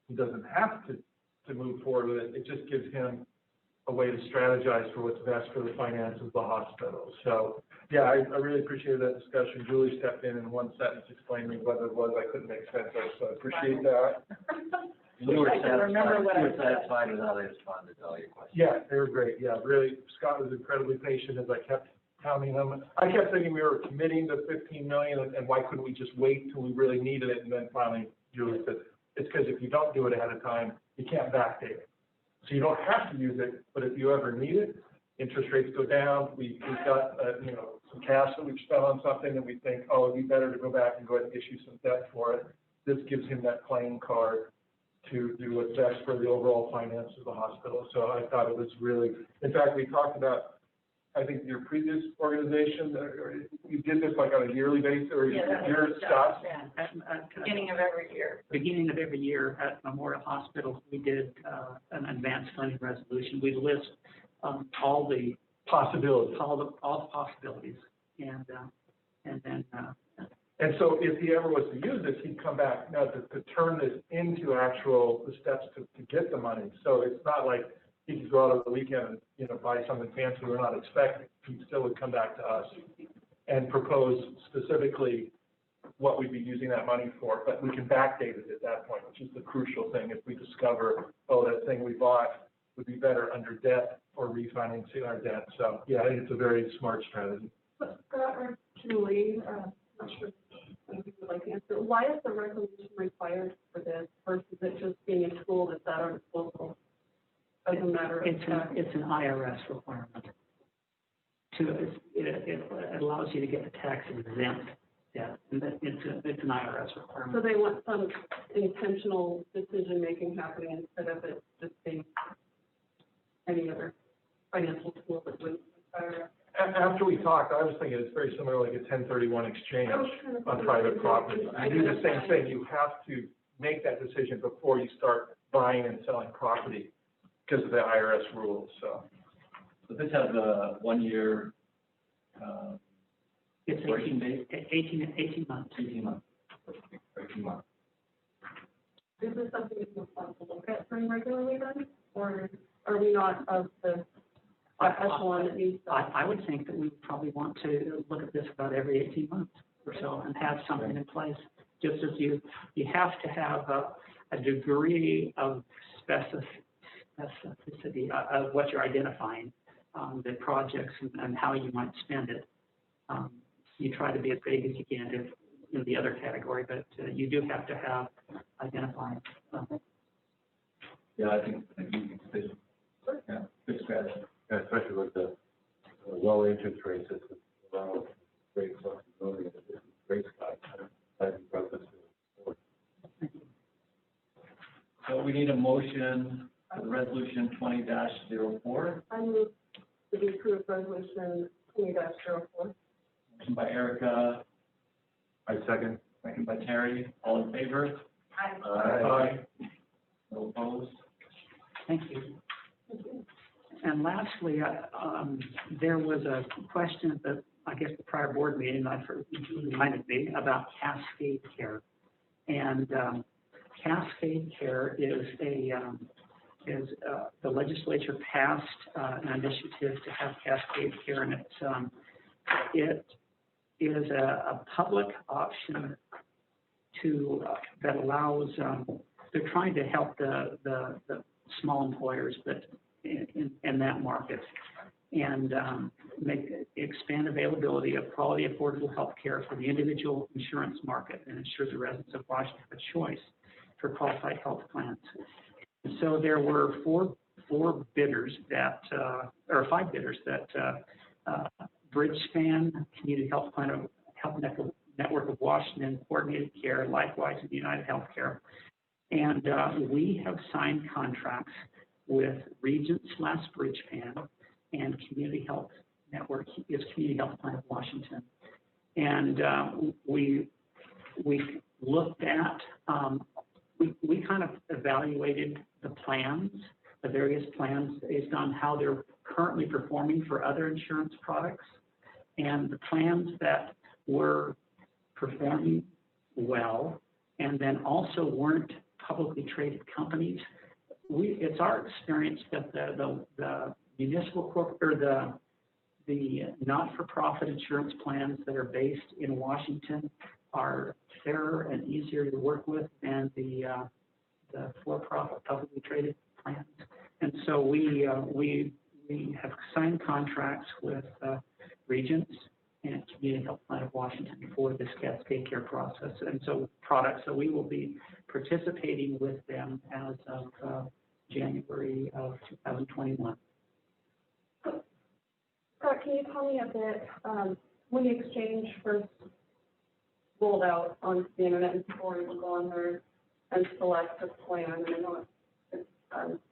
he doesn't have to move forward with it. It just gives him a way to strategize for what's best for the finances of the hospital. So, yeah, I really appreciated that discussion. Julie stepped in one sentence, explained to me what it was. I couldn't make sense of, so I appreciate that. You were I can remember what I said. satisfied with how they responded to all your questions. Yeah, they were great. Yeah, really, Scott was incredibly patient as I kept counting them. I kept thinking we were committing to 15 million, and why couldn't we just wait till we really needed it? And then finally, Julie said, it's because if you don't do it ahead of time, you can't backdate it. So you don't have to use it, but if you ever need it, interest rates go down, we've got, some cash that we've spent on something, and we think, oh, it'd be better to go back and go ahead and issue some debt for it. This gives him that playing card to do what's best for the overall finance of the hospital. So I thought it was really, in fact, we talked about, I think your previous organization, you did this like on a yearly basis, or your stuff? Beginning of every year. Beginning of every year at Memorial Hospital, we did an advanced funding resolution. We list all the Possibilities. all the possibilities, and then And so if he ever was to use this, he'd come back now to turn this into the steps to get the money. So it's not like he could go out on the weekend and, buy something fancy we're not expecting. He still would come back to us and propose specifically what we'd be using that money for. But we can backdate it at that point, which is the crucial thing. If we discover, oh, that thing we bought would be better under debt or refinancing our debt. So yeah, I think it's a very smart strategy. But Scott or Julie, not sure if you would like to answer, why is the resolution required for this versus it just being a tool that's at our disposal? As a matter of fact. it's an IRS requirement. It allows you to get the tax exempt. Yeah, and it's an IRS requirement. So they want some intentional decision making happening instead of it just being any other financial tool that would require. After we talked, I was thinking it's very similar, like a 1031 exchange on private property. You do the same thing. You have to make that decision before you start buying and selling property because of the IRS rules. So this has a 1 year, It's working days? 18 months. 18 months. 18 months. Is this something that you want to look at pretty regularly then? Or are we not of the echelon that needs that? I would think that we probably want to look at this about every 18 months or so and have something in place. Just as you have to have a degree of specificity of what you're identifying, the projects and how you might spend it. You try to be as big as you can in the other category, but you do have to have identifying. Yeah, I think it's good strategy. Yeah, especially with the low interest rates, it's allows great flexibility in the different rate spots. I think about this before. So we need a motion for resolution 20-04. I move to be approved resolution 20-04. Motion by Erica, I second. second by Terry. All in favor? Aye. No opposed? Thank you. And lastly, there was a question that I guess the prior board meeting, reminded me about Cascade Care. And Cascade Care is the legislature passed an initiative to have Cascade Care, and it is a public option that allows, they're trying to help the small employers that in that market and expand availability of quality, affordable health care for the individual insurance market and ensure the residents of Washington have a choice for qualified health plans. So there were five bidders that Bridgespan, Community Health Plan of Health Network of Washington, Coordinated Care, likewise in United Healthcare. And we have signed contracts with Regents/Bridgespan and Community Health Network is Community Health Plan of Washington. And we looked at, we kind of evaluated the plans, the various plans based on how they're currently performing for other insurance products. And the plans that were performing well and then also weren't publicly traded companies, it's our experience that the municipal corporate or the not-for-profit insurance plans that are based in Washington are fairer and easier to work with than the for-profit publicly traded plans. And so we have signed contracts with Regents and Community Health Plan of Washington for this Cascade Care process, and so products. So we will be participating with them as of January of 2021. can you tell me a bit, when the exchange first rolled out onto the internet and people were able to go on there and select a plan, and I know it's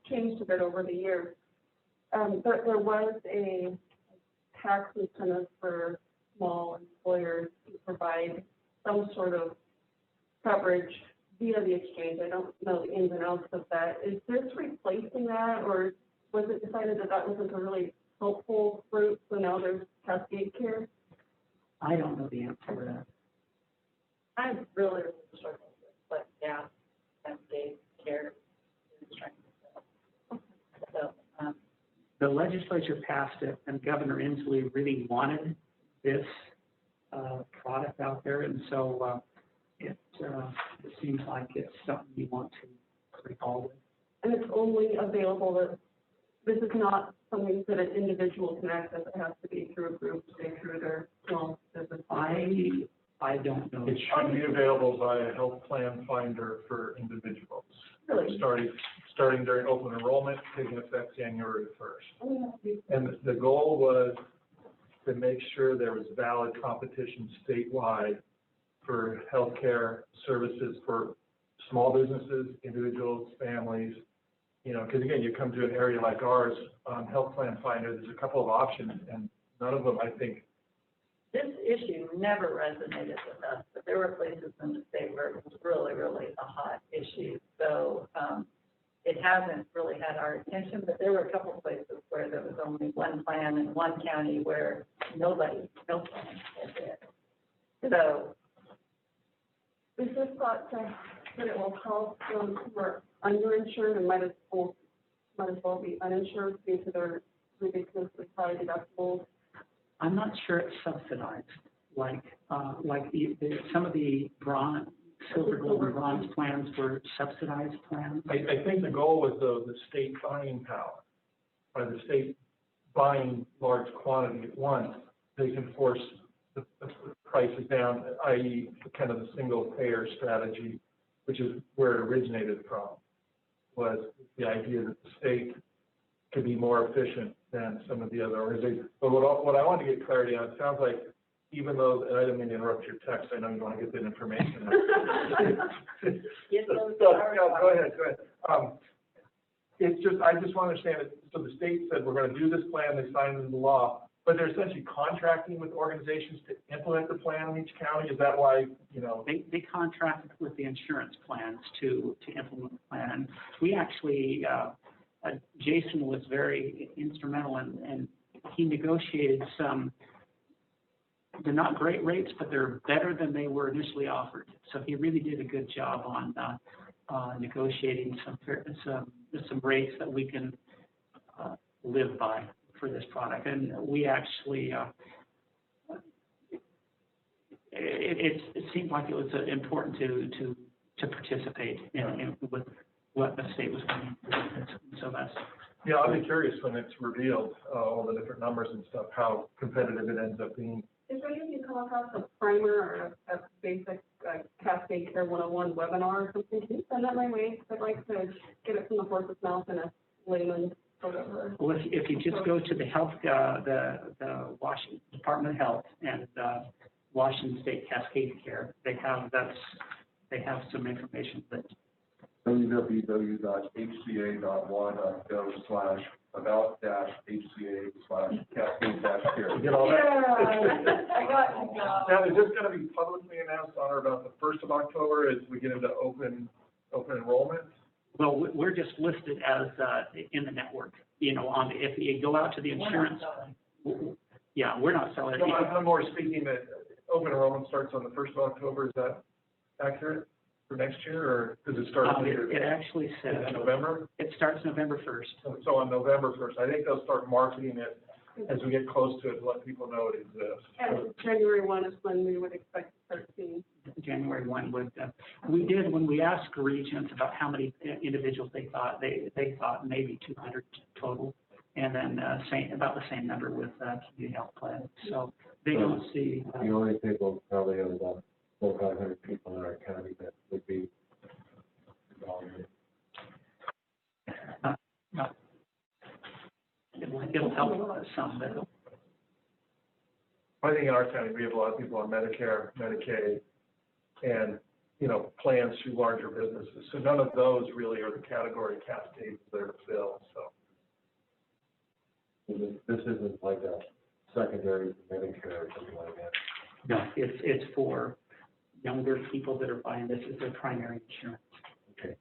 changed a bit over the years, but there was a tax incentive for small employers to provide some sort of coverage via the exchange. I don't know the ins and outs of that. Is this replacing that, or was it decided that that wasn't a really helpful route, so now there's Cascade Care? I don't know the answer to that. I'm really struggling with what gap Cascade Care is trying to fill. So, The legislature passed it, and Governor Inslee really wanted this product out there, and so it seems like it's something you want to recall with. And it's only available that this is not something that an individual can access. It has to be through a group, say through their small business. I don't know. It should be available by a health plan finder for individuals. Really? Starting during open enrollment, taking effect January 1st. Oh, yeah. And the goal was to make sure there was valid competition statewide for healthcare services for small businesses, individuals, families. Because again, you come to an area like ours, Health Plan Finder, there's a couple of options, and none of them, I think. this issue never resonated with us, but there were places in the state where it was really, really a hot issue. So it hasn't really had our attention, but there were a couple of places where there was only one plan in one county where no plan had it. So Is this thought that it will help those who are underinsured and might as well be uninsured due to their ridiculously high deductibles? I'm not sure it's subsidized, like some of the bronze, silver, gold, and bronze plans were subsidized plans. I think the goal was the state buying power. By the state buying large quantity at once, they can force the prices down, i.e. kind of the single payer strategy, which is where it originated from, was the idea that the state could be more efficient than some of the other organizations. But what I want to get clarity on, it sounds like, even though, and I didn't mean to interrupt your text, I know you want to get that information. Go ahead. It's just, I just want to understand it. So the state said, we're going to do this plan, they signed into law, but they're essentially contracting with organizations to implement the plan in each county. Is that why, They contracted with the insurance plans to implement the plan. And we actually, Jason was very instrumental and he negotiated some, they're not great rates, but they're better than they were initially offered. So he really did a good job on negotiating some rates that we can live by for this product. And we actually, it seemed like it was important to participate in with what the state was going to do. So that's. Yeah, I'll be curious when it's revealed, all the different numbers and stuff, how competitive it ends up being. Is there any of you come across a primer or a basic Cascade Care 101 webinar or something? Can you send that my way? I'd like to get it from the horse's mouth in a layman's sort of. Well, if you just go to the health, the Washington Department of Health and Washington State Cascade Care, they have some information that. www.hca.one.gov/about-hca/cascade-care. You get all that? I got it. Now, is this going to be publicly announced on or about the 1st of October as we get into open enrollment? Well, we're just listed as in the network. If you go out to the insurance. Yeah, we're not selling it. No, I'm more speaking that open enrollment starts on the 1st of October. Is that accurate for next year, or does it start later? It actually says November. It starts November 1st. So on November 1st, I think they'll start marketing it as we get close to it to let people know it exists. And January 1 is when we would expect to start seeing. January 1 would. We did when we asked regions about how many individuals they thought maybe 200 total, and then about the same number with community health plans. So they don't see. The only people probably have about 400 or 500 people in our county that would be involved. No. It'll help some, but I think in our county, we have a lot of people on Medicare, Medicaid, and, you know, plans through larger businesses. So none of those really are the category Cascade is there to fill, so. This isn't like a secondary Medicare or something like that. No, it's for younger people that are buying this as their primary insurance. Okay.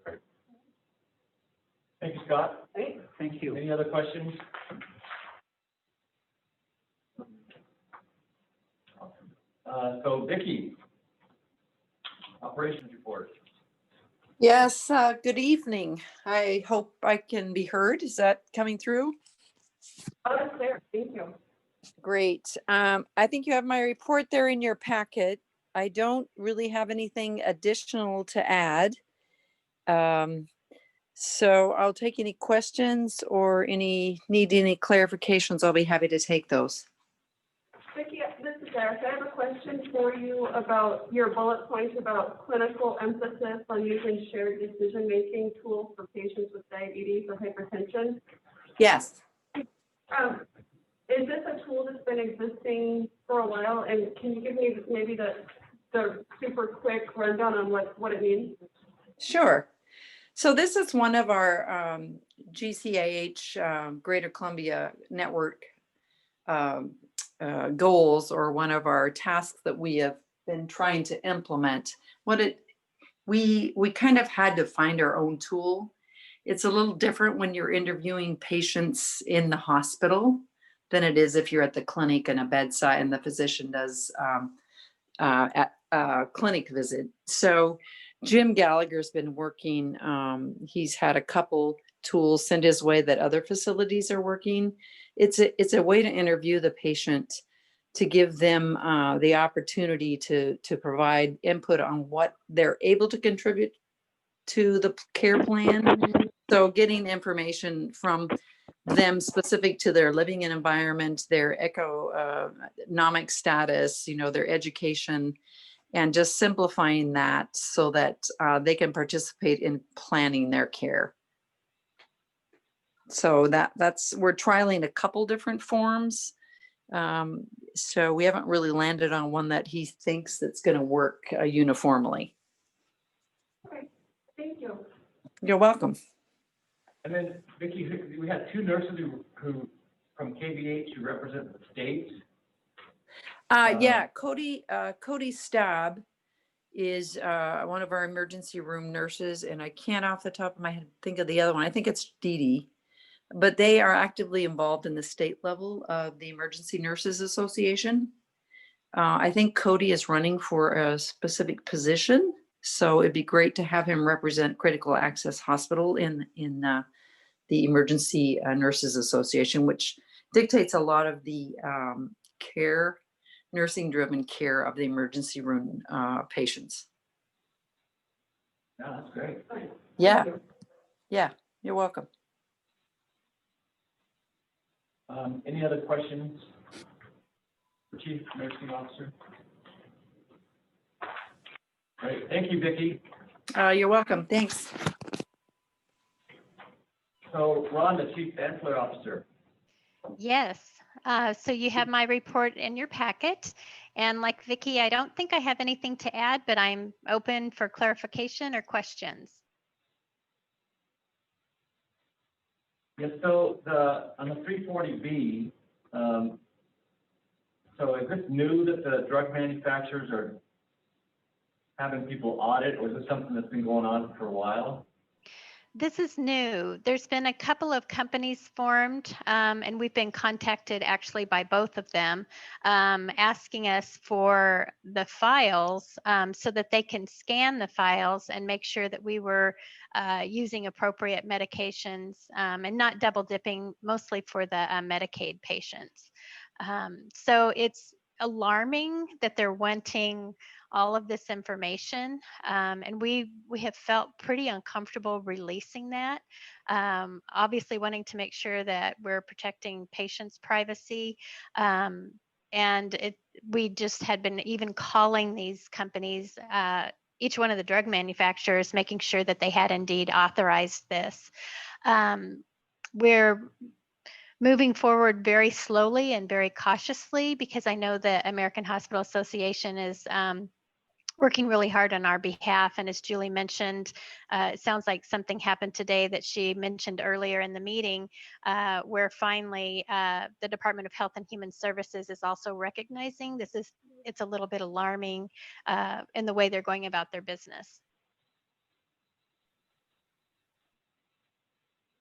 Right. Thank you, Scott. Thank you. Any other questions? So Vicki, operations report. Yes, good evening. I hope I can be heard. Is that coming through? Oh, that's clear. Thank you. Great. I think you have my report there in your packet. I don't really have anything additional to add. So I'll take any questions or need any clarifications. I'll be happy to take those. Vicki, this is Eric. I have a question for you about your bullet point about clinical emphasis on using shared decision-making tools for patients with diabetes or hypertension. Yes. Is this a tool that's been existing for a while? And can you give me maybe the super quick rundown on what it means? Sure. So this is one of our GCAH Greater Columbia Network goals, or one of our tasks that we have been trying to implement. We kind of had to find our own tool. It's a little different when you're interviewing patients in the hospital than it is if you're at the clinic and a bedside and the physician does at a clinic visit. So Jim Gallagher's been working, he's had a couple tools sent his way that other facilities are working. It's a way to interview the patient, to give them the opportunity to provide input on what they're able to contribute to the care plan. So getting information from them specific to their living environment, their economic status, you know, their education, and just simplifying that so that they can participate in planning their care. So that's we're trialing a couple different forms. So we haven't really landed on one that he thinks that's going to work uniformly. Okay, thank you. You're welcome. And then Vicki, we had two nurses who from KVH who represent the state. Yeah, Cody Stab is one of our emergency room nurses, and I can't off the top of my head think of the other one. I think it's Dee Dee, but they are actively involved in the state level of the Emergency Nurses Association. I think Cody is running for a specific position, so it'd be great to have him represent Critical Access Hospital in the Emergency Nurses Association, which dictates a lot of the care, nursing-driven care of the emergency room patients. Yeah, that's great. Yeah, yeah, you're welcome. Any other questions for Chief Nursing Officer? Great, thank you, Vicki. You're welcome, thanks. So Ron, the Chief Ancillary Officer. Yes. So you have my report in your packet. And like Vicki, I don't think I have anything to add, but I'm open for clarification or questions. Yes, so on the 340B, so is this new that the drug manufacturers are having people audit, or is this something that's been going on for a while? This is new. There's been a couple of companies formed, and we've been contacted actually by both of them, asking us for the files so that they can scan the files and make sure that we were using appropriate medications and not double dipping, mostly for the Medicaid patients. So it's alarming that they're wanting all of this information, and we have felt pretty uncomfortable releasing that, obviously wanting to make sure that we're protecting patients' privacy, and we just had been even calling these companies, each one of the drug manufacturers, making sure that they had indeed authorized this. We're moving forward very slowly and very cautiously, because I know the American Hospital Association is working really hard on our behalf. And as Julie mentioned, it sounds like something happened today that she mentioned earlier in the meeting, where finally the Department of Health and Human Services is also recognizing it's a little bit alarming in the way they're going about their business.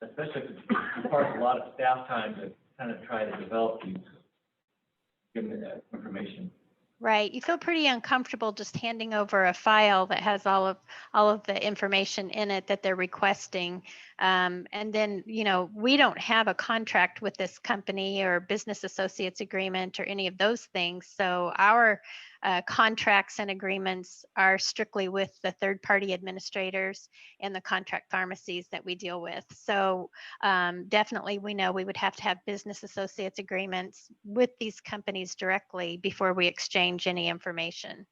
Especially if it requires a lot of staff time to kind of try to develop these, give them that information. Right. You feel pretty uncomfortable just handing over a file that has all of the information in it that they're requesting. And then, we don't have a contract with this company or business associates agreement or any of those things. So our contracts and agreements are strictly with the third-party administrators and the contract pharmacies that we deal with. So definitely we know we would have to have business associates agreements with these companies directly before we exchange any information.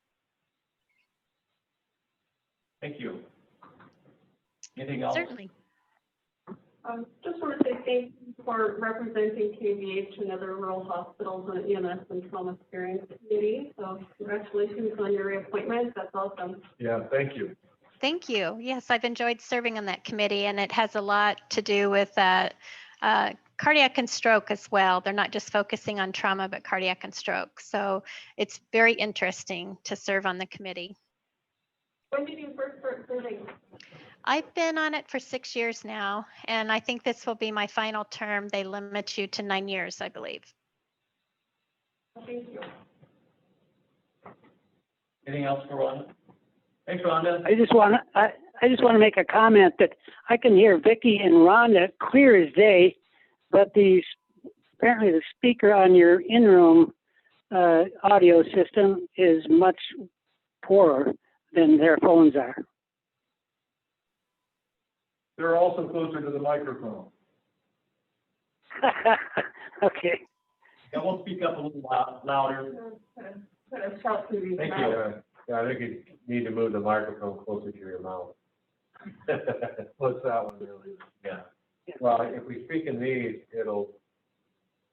Thank you. Anything else? Certainly. Just want to say thank you for representing KVH and other rural hospitals on EMS and Trauma Experience Committee. So congratulations on your reappointment. That's awesome. Yeah, thank you. Thank you. Yes, I've enjoyed serving on that committee, and it has a lot to do with cardiac and stroke as well. They're not just focusing on trauma, but cardiac and stroke. So it's very interesting to serve on the committee. When did you first start serving? I've been on it for 6 years now, and I think this will be my final term. They limit you to 9 years, I believe. Thank you. Anything else for Rhonda? Thanks, Rhonda. I just want to make a comment that I can hear Vicki and Rhonda clear as day, but apparently the speaker on your in-room audio system is much poorer than their phones are. They're also closer to the microphone. Okay. Yeah, we'll speak up a little louder. Thank you. Yeah, I think you need to move the microphone closer to your mouth. What's that one really? Yeah. Well, if we speak in these, it'll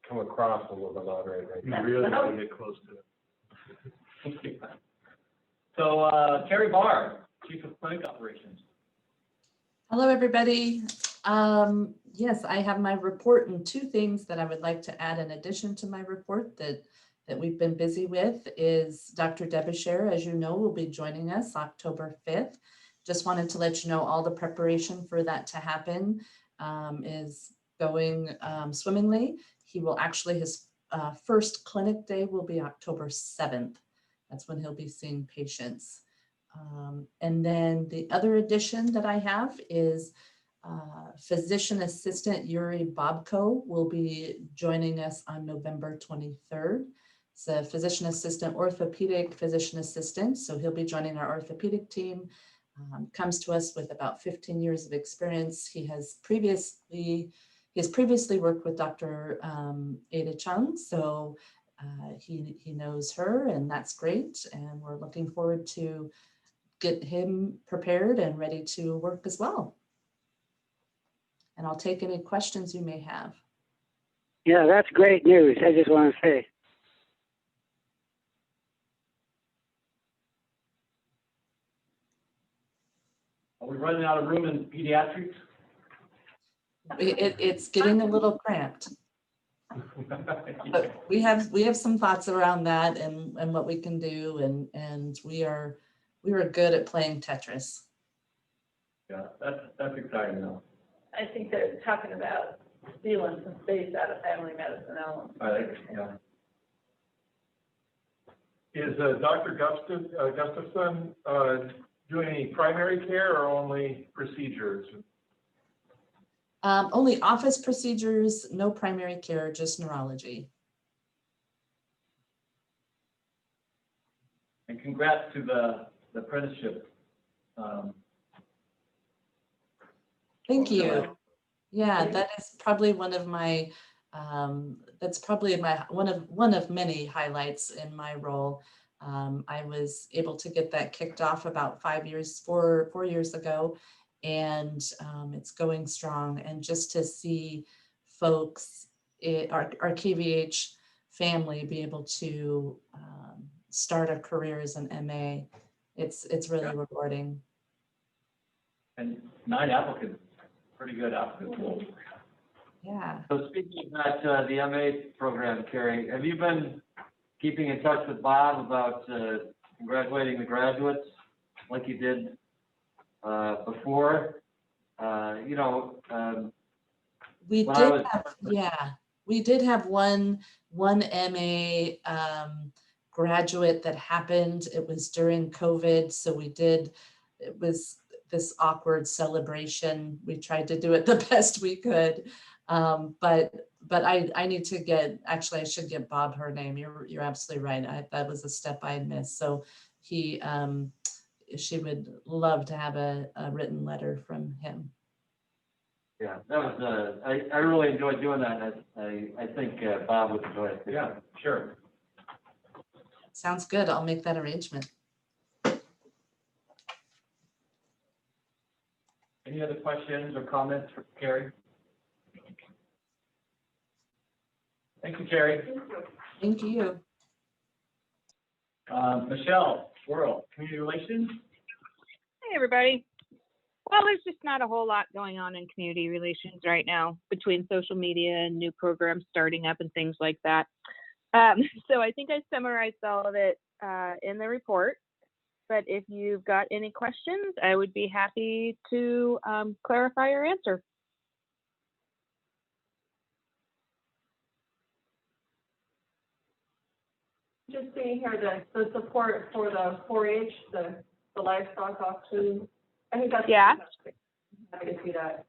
come across a little bit louder, I think. You really need to get close to it. So, Terry Barr, Chief of Clinic Operations. Hello, everybody. Yes, I have my report and two things that I would like to add in addition to my report that we've been busy with is Dr. Debuscher, as you know, will be joining us October 5th. Just wanted to let you know all the preparation for that to happen is going swimmingly. He will actually, his first clinic day will be October 7th. That's when he'll be seeing patients. And then the other addition that I have is physician assistant Yuri Bobko will be joining us on November 23rd. It's a physician assistant, orthopedic physician assistant. So he'll be joining our orthopedic team. Comes to us with about 15 years of experience. He has previously worked with Dr. Ada Chung. So he knows her, and that's great. And we're looking forward to get him prepared and ready to work as well. And I'll take any questions you may have. Yeah, that's great news. I just want to say. Are we running out of room in pediatrics? It's getting a little cramped. But we have some thoughts around that and what we can do, and we are good at playing Tetris. Yeah, that's exciting though. I think they're talking about stealing some space out of family medicine elements. I think, yeah. Is Dr. Gustafson doing any primary care or only procedures? Only office procedures, no primary care, just neurology. And congrats to the apprenticeship. Thank you. Yeah, that is probably one of my one of many highlights in my role. I was able to get that kicked off about 4 years ago, and it's going strong. And just to see folks our KVH family be able to start a career as an MA. It's really rewarding. And 9 applicants, pretty good applicant pool. Yeah. So speaking of that, the MA program, Carrie, have you been keeping in touch with Bob about congratulating the graduates like you did before? We when I did have, yeah, we did have one MA graduate that happened. It was during COVID, so it was this awkward celebration. We tried to do it the best we could. But I need to actually I should get Bob her name. You're absolutely right. That was a step I had missed. So she would love to have a written letter from him. Yeah, that was, I really enjoyed doing that, and I think Bob would enjoy it too. Yeah, sure. Sounds good. I'll make that arrangement. Any other questions or comments for Carrie? Thank you, Carrie. Thank you. Michelle Worrell, Community Relations. Hey, everybody. Well, there's just not a whole lot going on in community relations right now between social media and new programs starting up and things like that. So I think I summarized all of it in the report. But if you've got any questions, I would be happy to clarify or answer. Just seeing here the support for the 4-H, the livestock auction. I think that's fantastic. I'm happy to see that.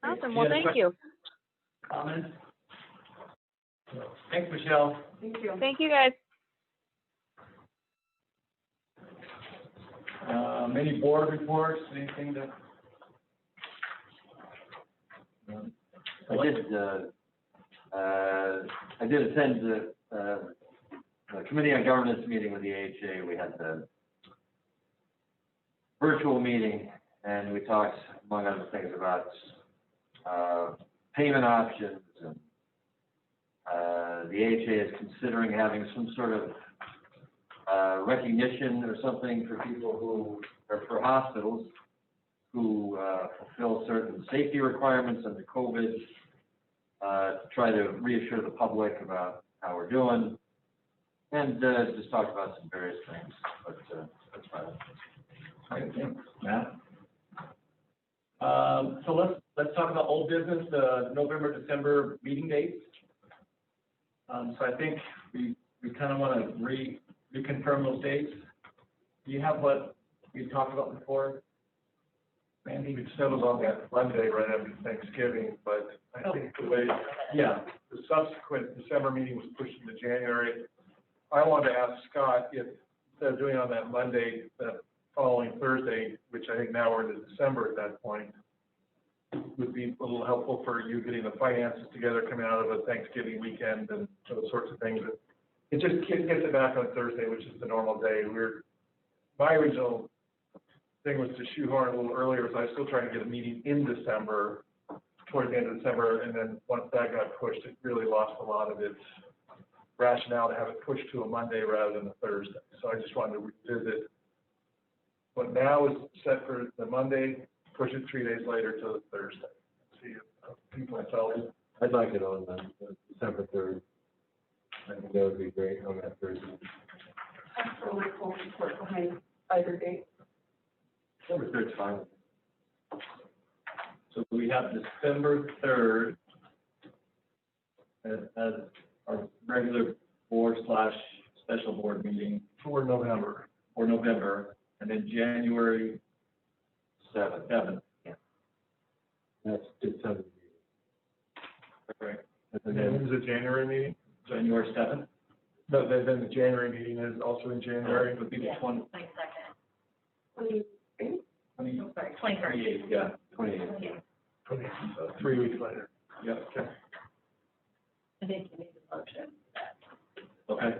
Awesome. Well, thank you. Comments? Thanks, Michelle. Thank you. Thank you, guys. Any board reports, anything that? I did attend the Committee on Governance meeting with the AHA. We had the virtual meeting, and we talked, among other things, about payment options. And the AHA is considering having some sort of recognition or something for people who, or for hospitals who fulfill certain safety requirements under COVID, to try to reassure the public about how we're doing, and just talk about some various things, but that's fine. All right, thanks, Matt. So let's talk about old business, November, December meeting dates. So I think we kind of want to reconfirm those dates. Do you have what we talked about before? Mandy, we settled on that Monday right after Thanksgiving, but I think the way, the subsequent December meeting was pushed into January. I wanted to ask Scott if, instead of doing it on that Monday, the following Thursday, which I think now we're into December at that point, would be a little helpful for you getting the finances together coming out of a Thanksgiving weekend and those sorts of things. It just gets it back on Thursday, which is the normal day. My original thing was to shoehorn a little earlier, so I was still trying to get a meeting in December, towards the end of December, and then once that got pushed, it really lost a lot of its rationale to have it pushed to a Monday rather than a Thursday. So I just wanted to revisit what now is set for the Monday, push it 3 days later to the Thursday. See if people felt it. I'd like it on December 3rd. I think that would be great on that Thursday. I'm totally full support behind either date. December 3rd is fine. So we have December 3rd as our regular board/special board meeting For November. for November, and then January 7th. Yeah. That's December. Right. And then is the January meeting? January 7th No, then the January meeting is also in January. would be the 22nd. 28th, yeah. 28th. 20, so 3 weeks later. Yep. Okay. I think you need a motion. Okay.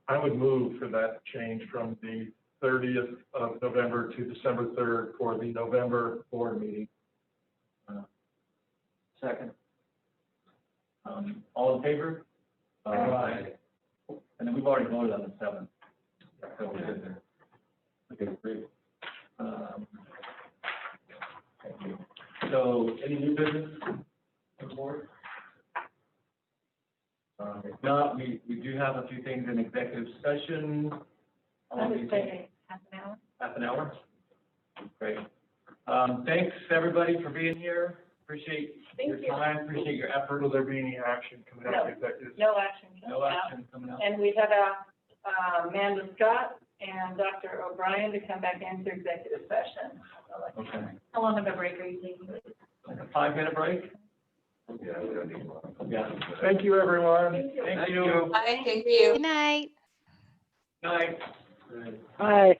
I would move for that change from the 30th of November to December 3rd for the November board meeting. Second. All in favor? Aye. And then we've already voted on the 7th. So we're good there. Okay, great. Thank you. So any new business on the board? If not, we do have a few things in executive session. I would say half an hour. Half an hour? Great. Thanks, everybody, for being here. Appreciate your time, appreciate your effort. Will there be any action coming out of executive? No action. No action coming out. And we have Amanda Scott and Dr. O'Brien to come back into executive session. Okay. How long of a break are you taking? Like a 5-minute break? Yeah, we don't need one. Yeah. Thank you, everyone. Thank you. Bye, thank you. Good night. Night. Aye.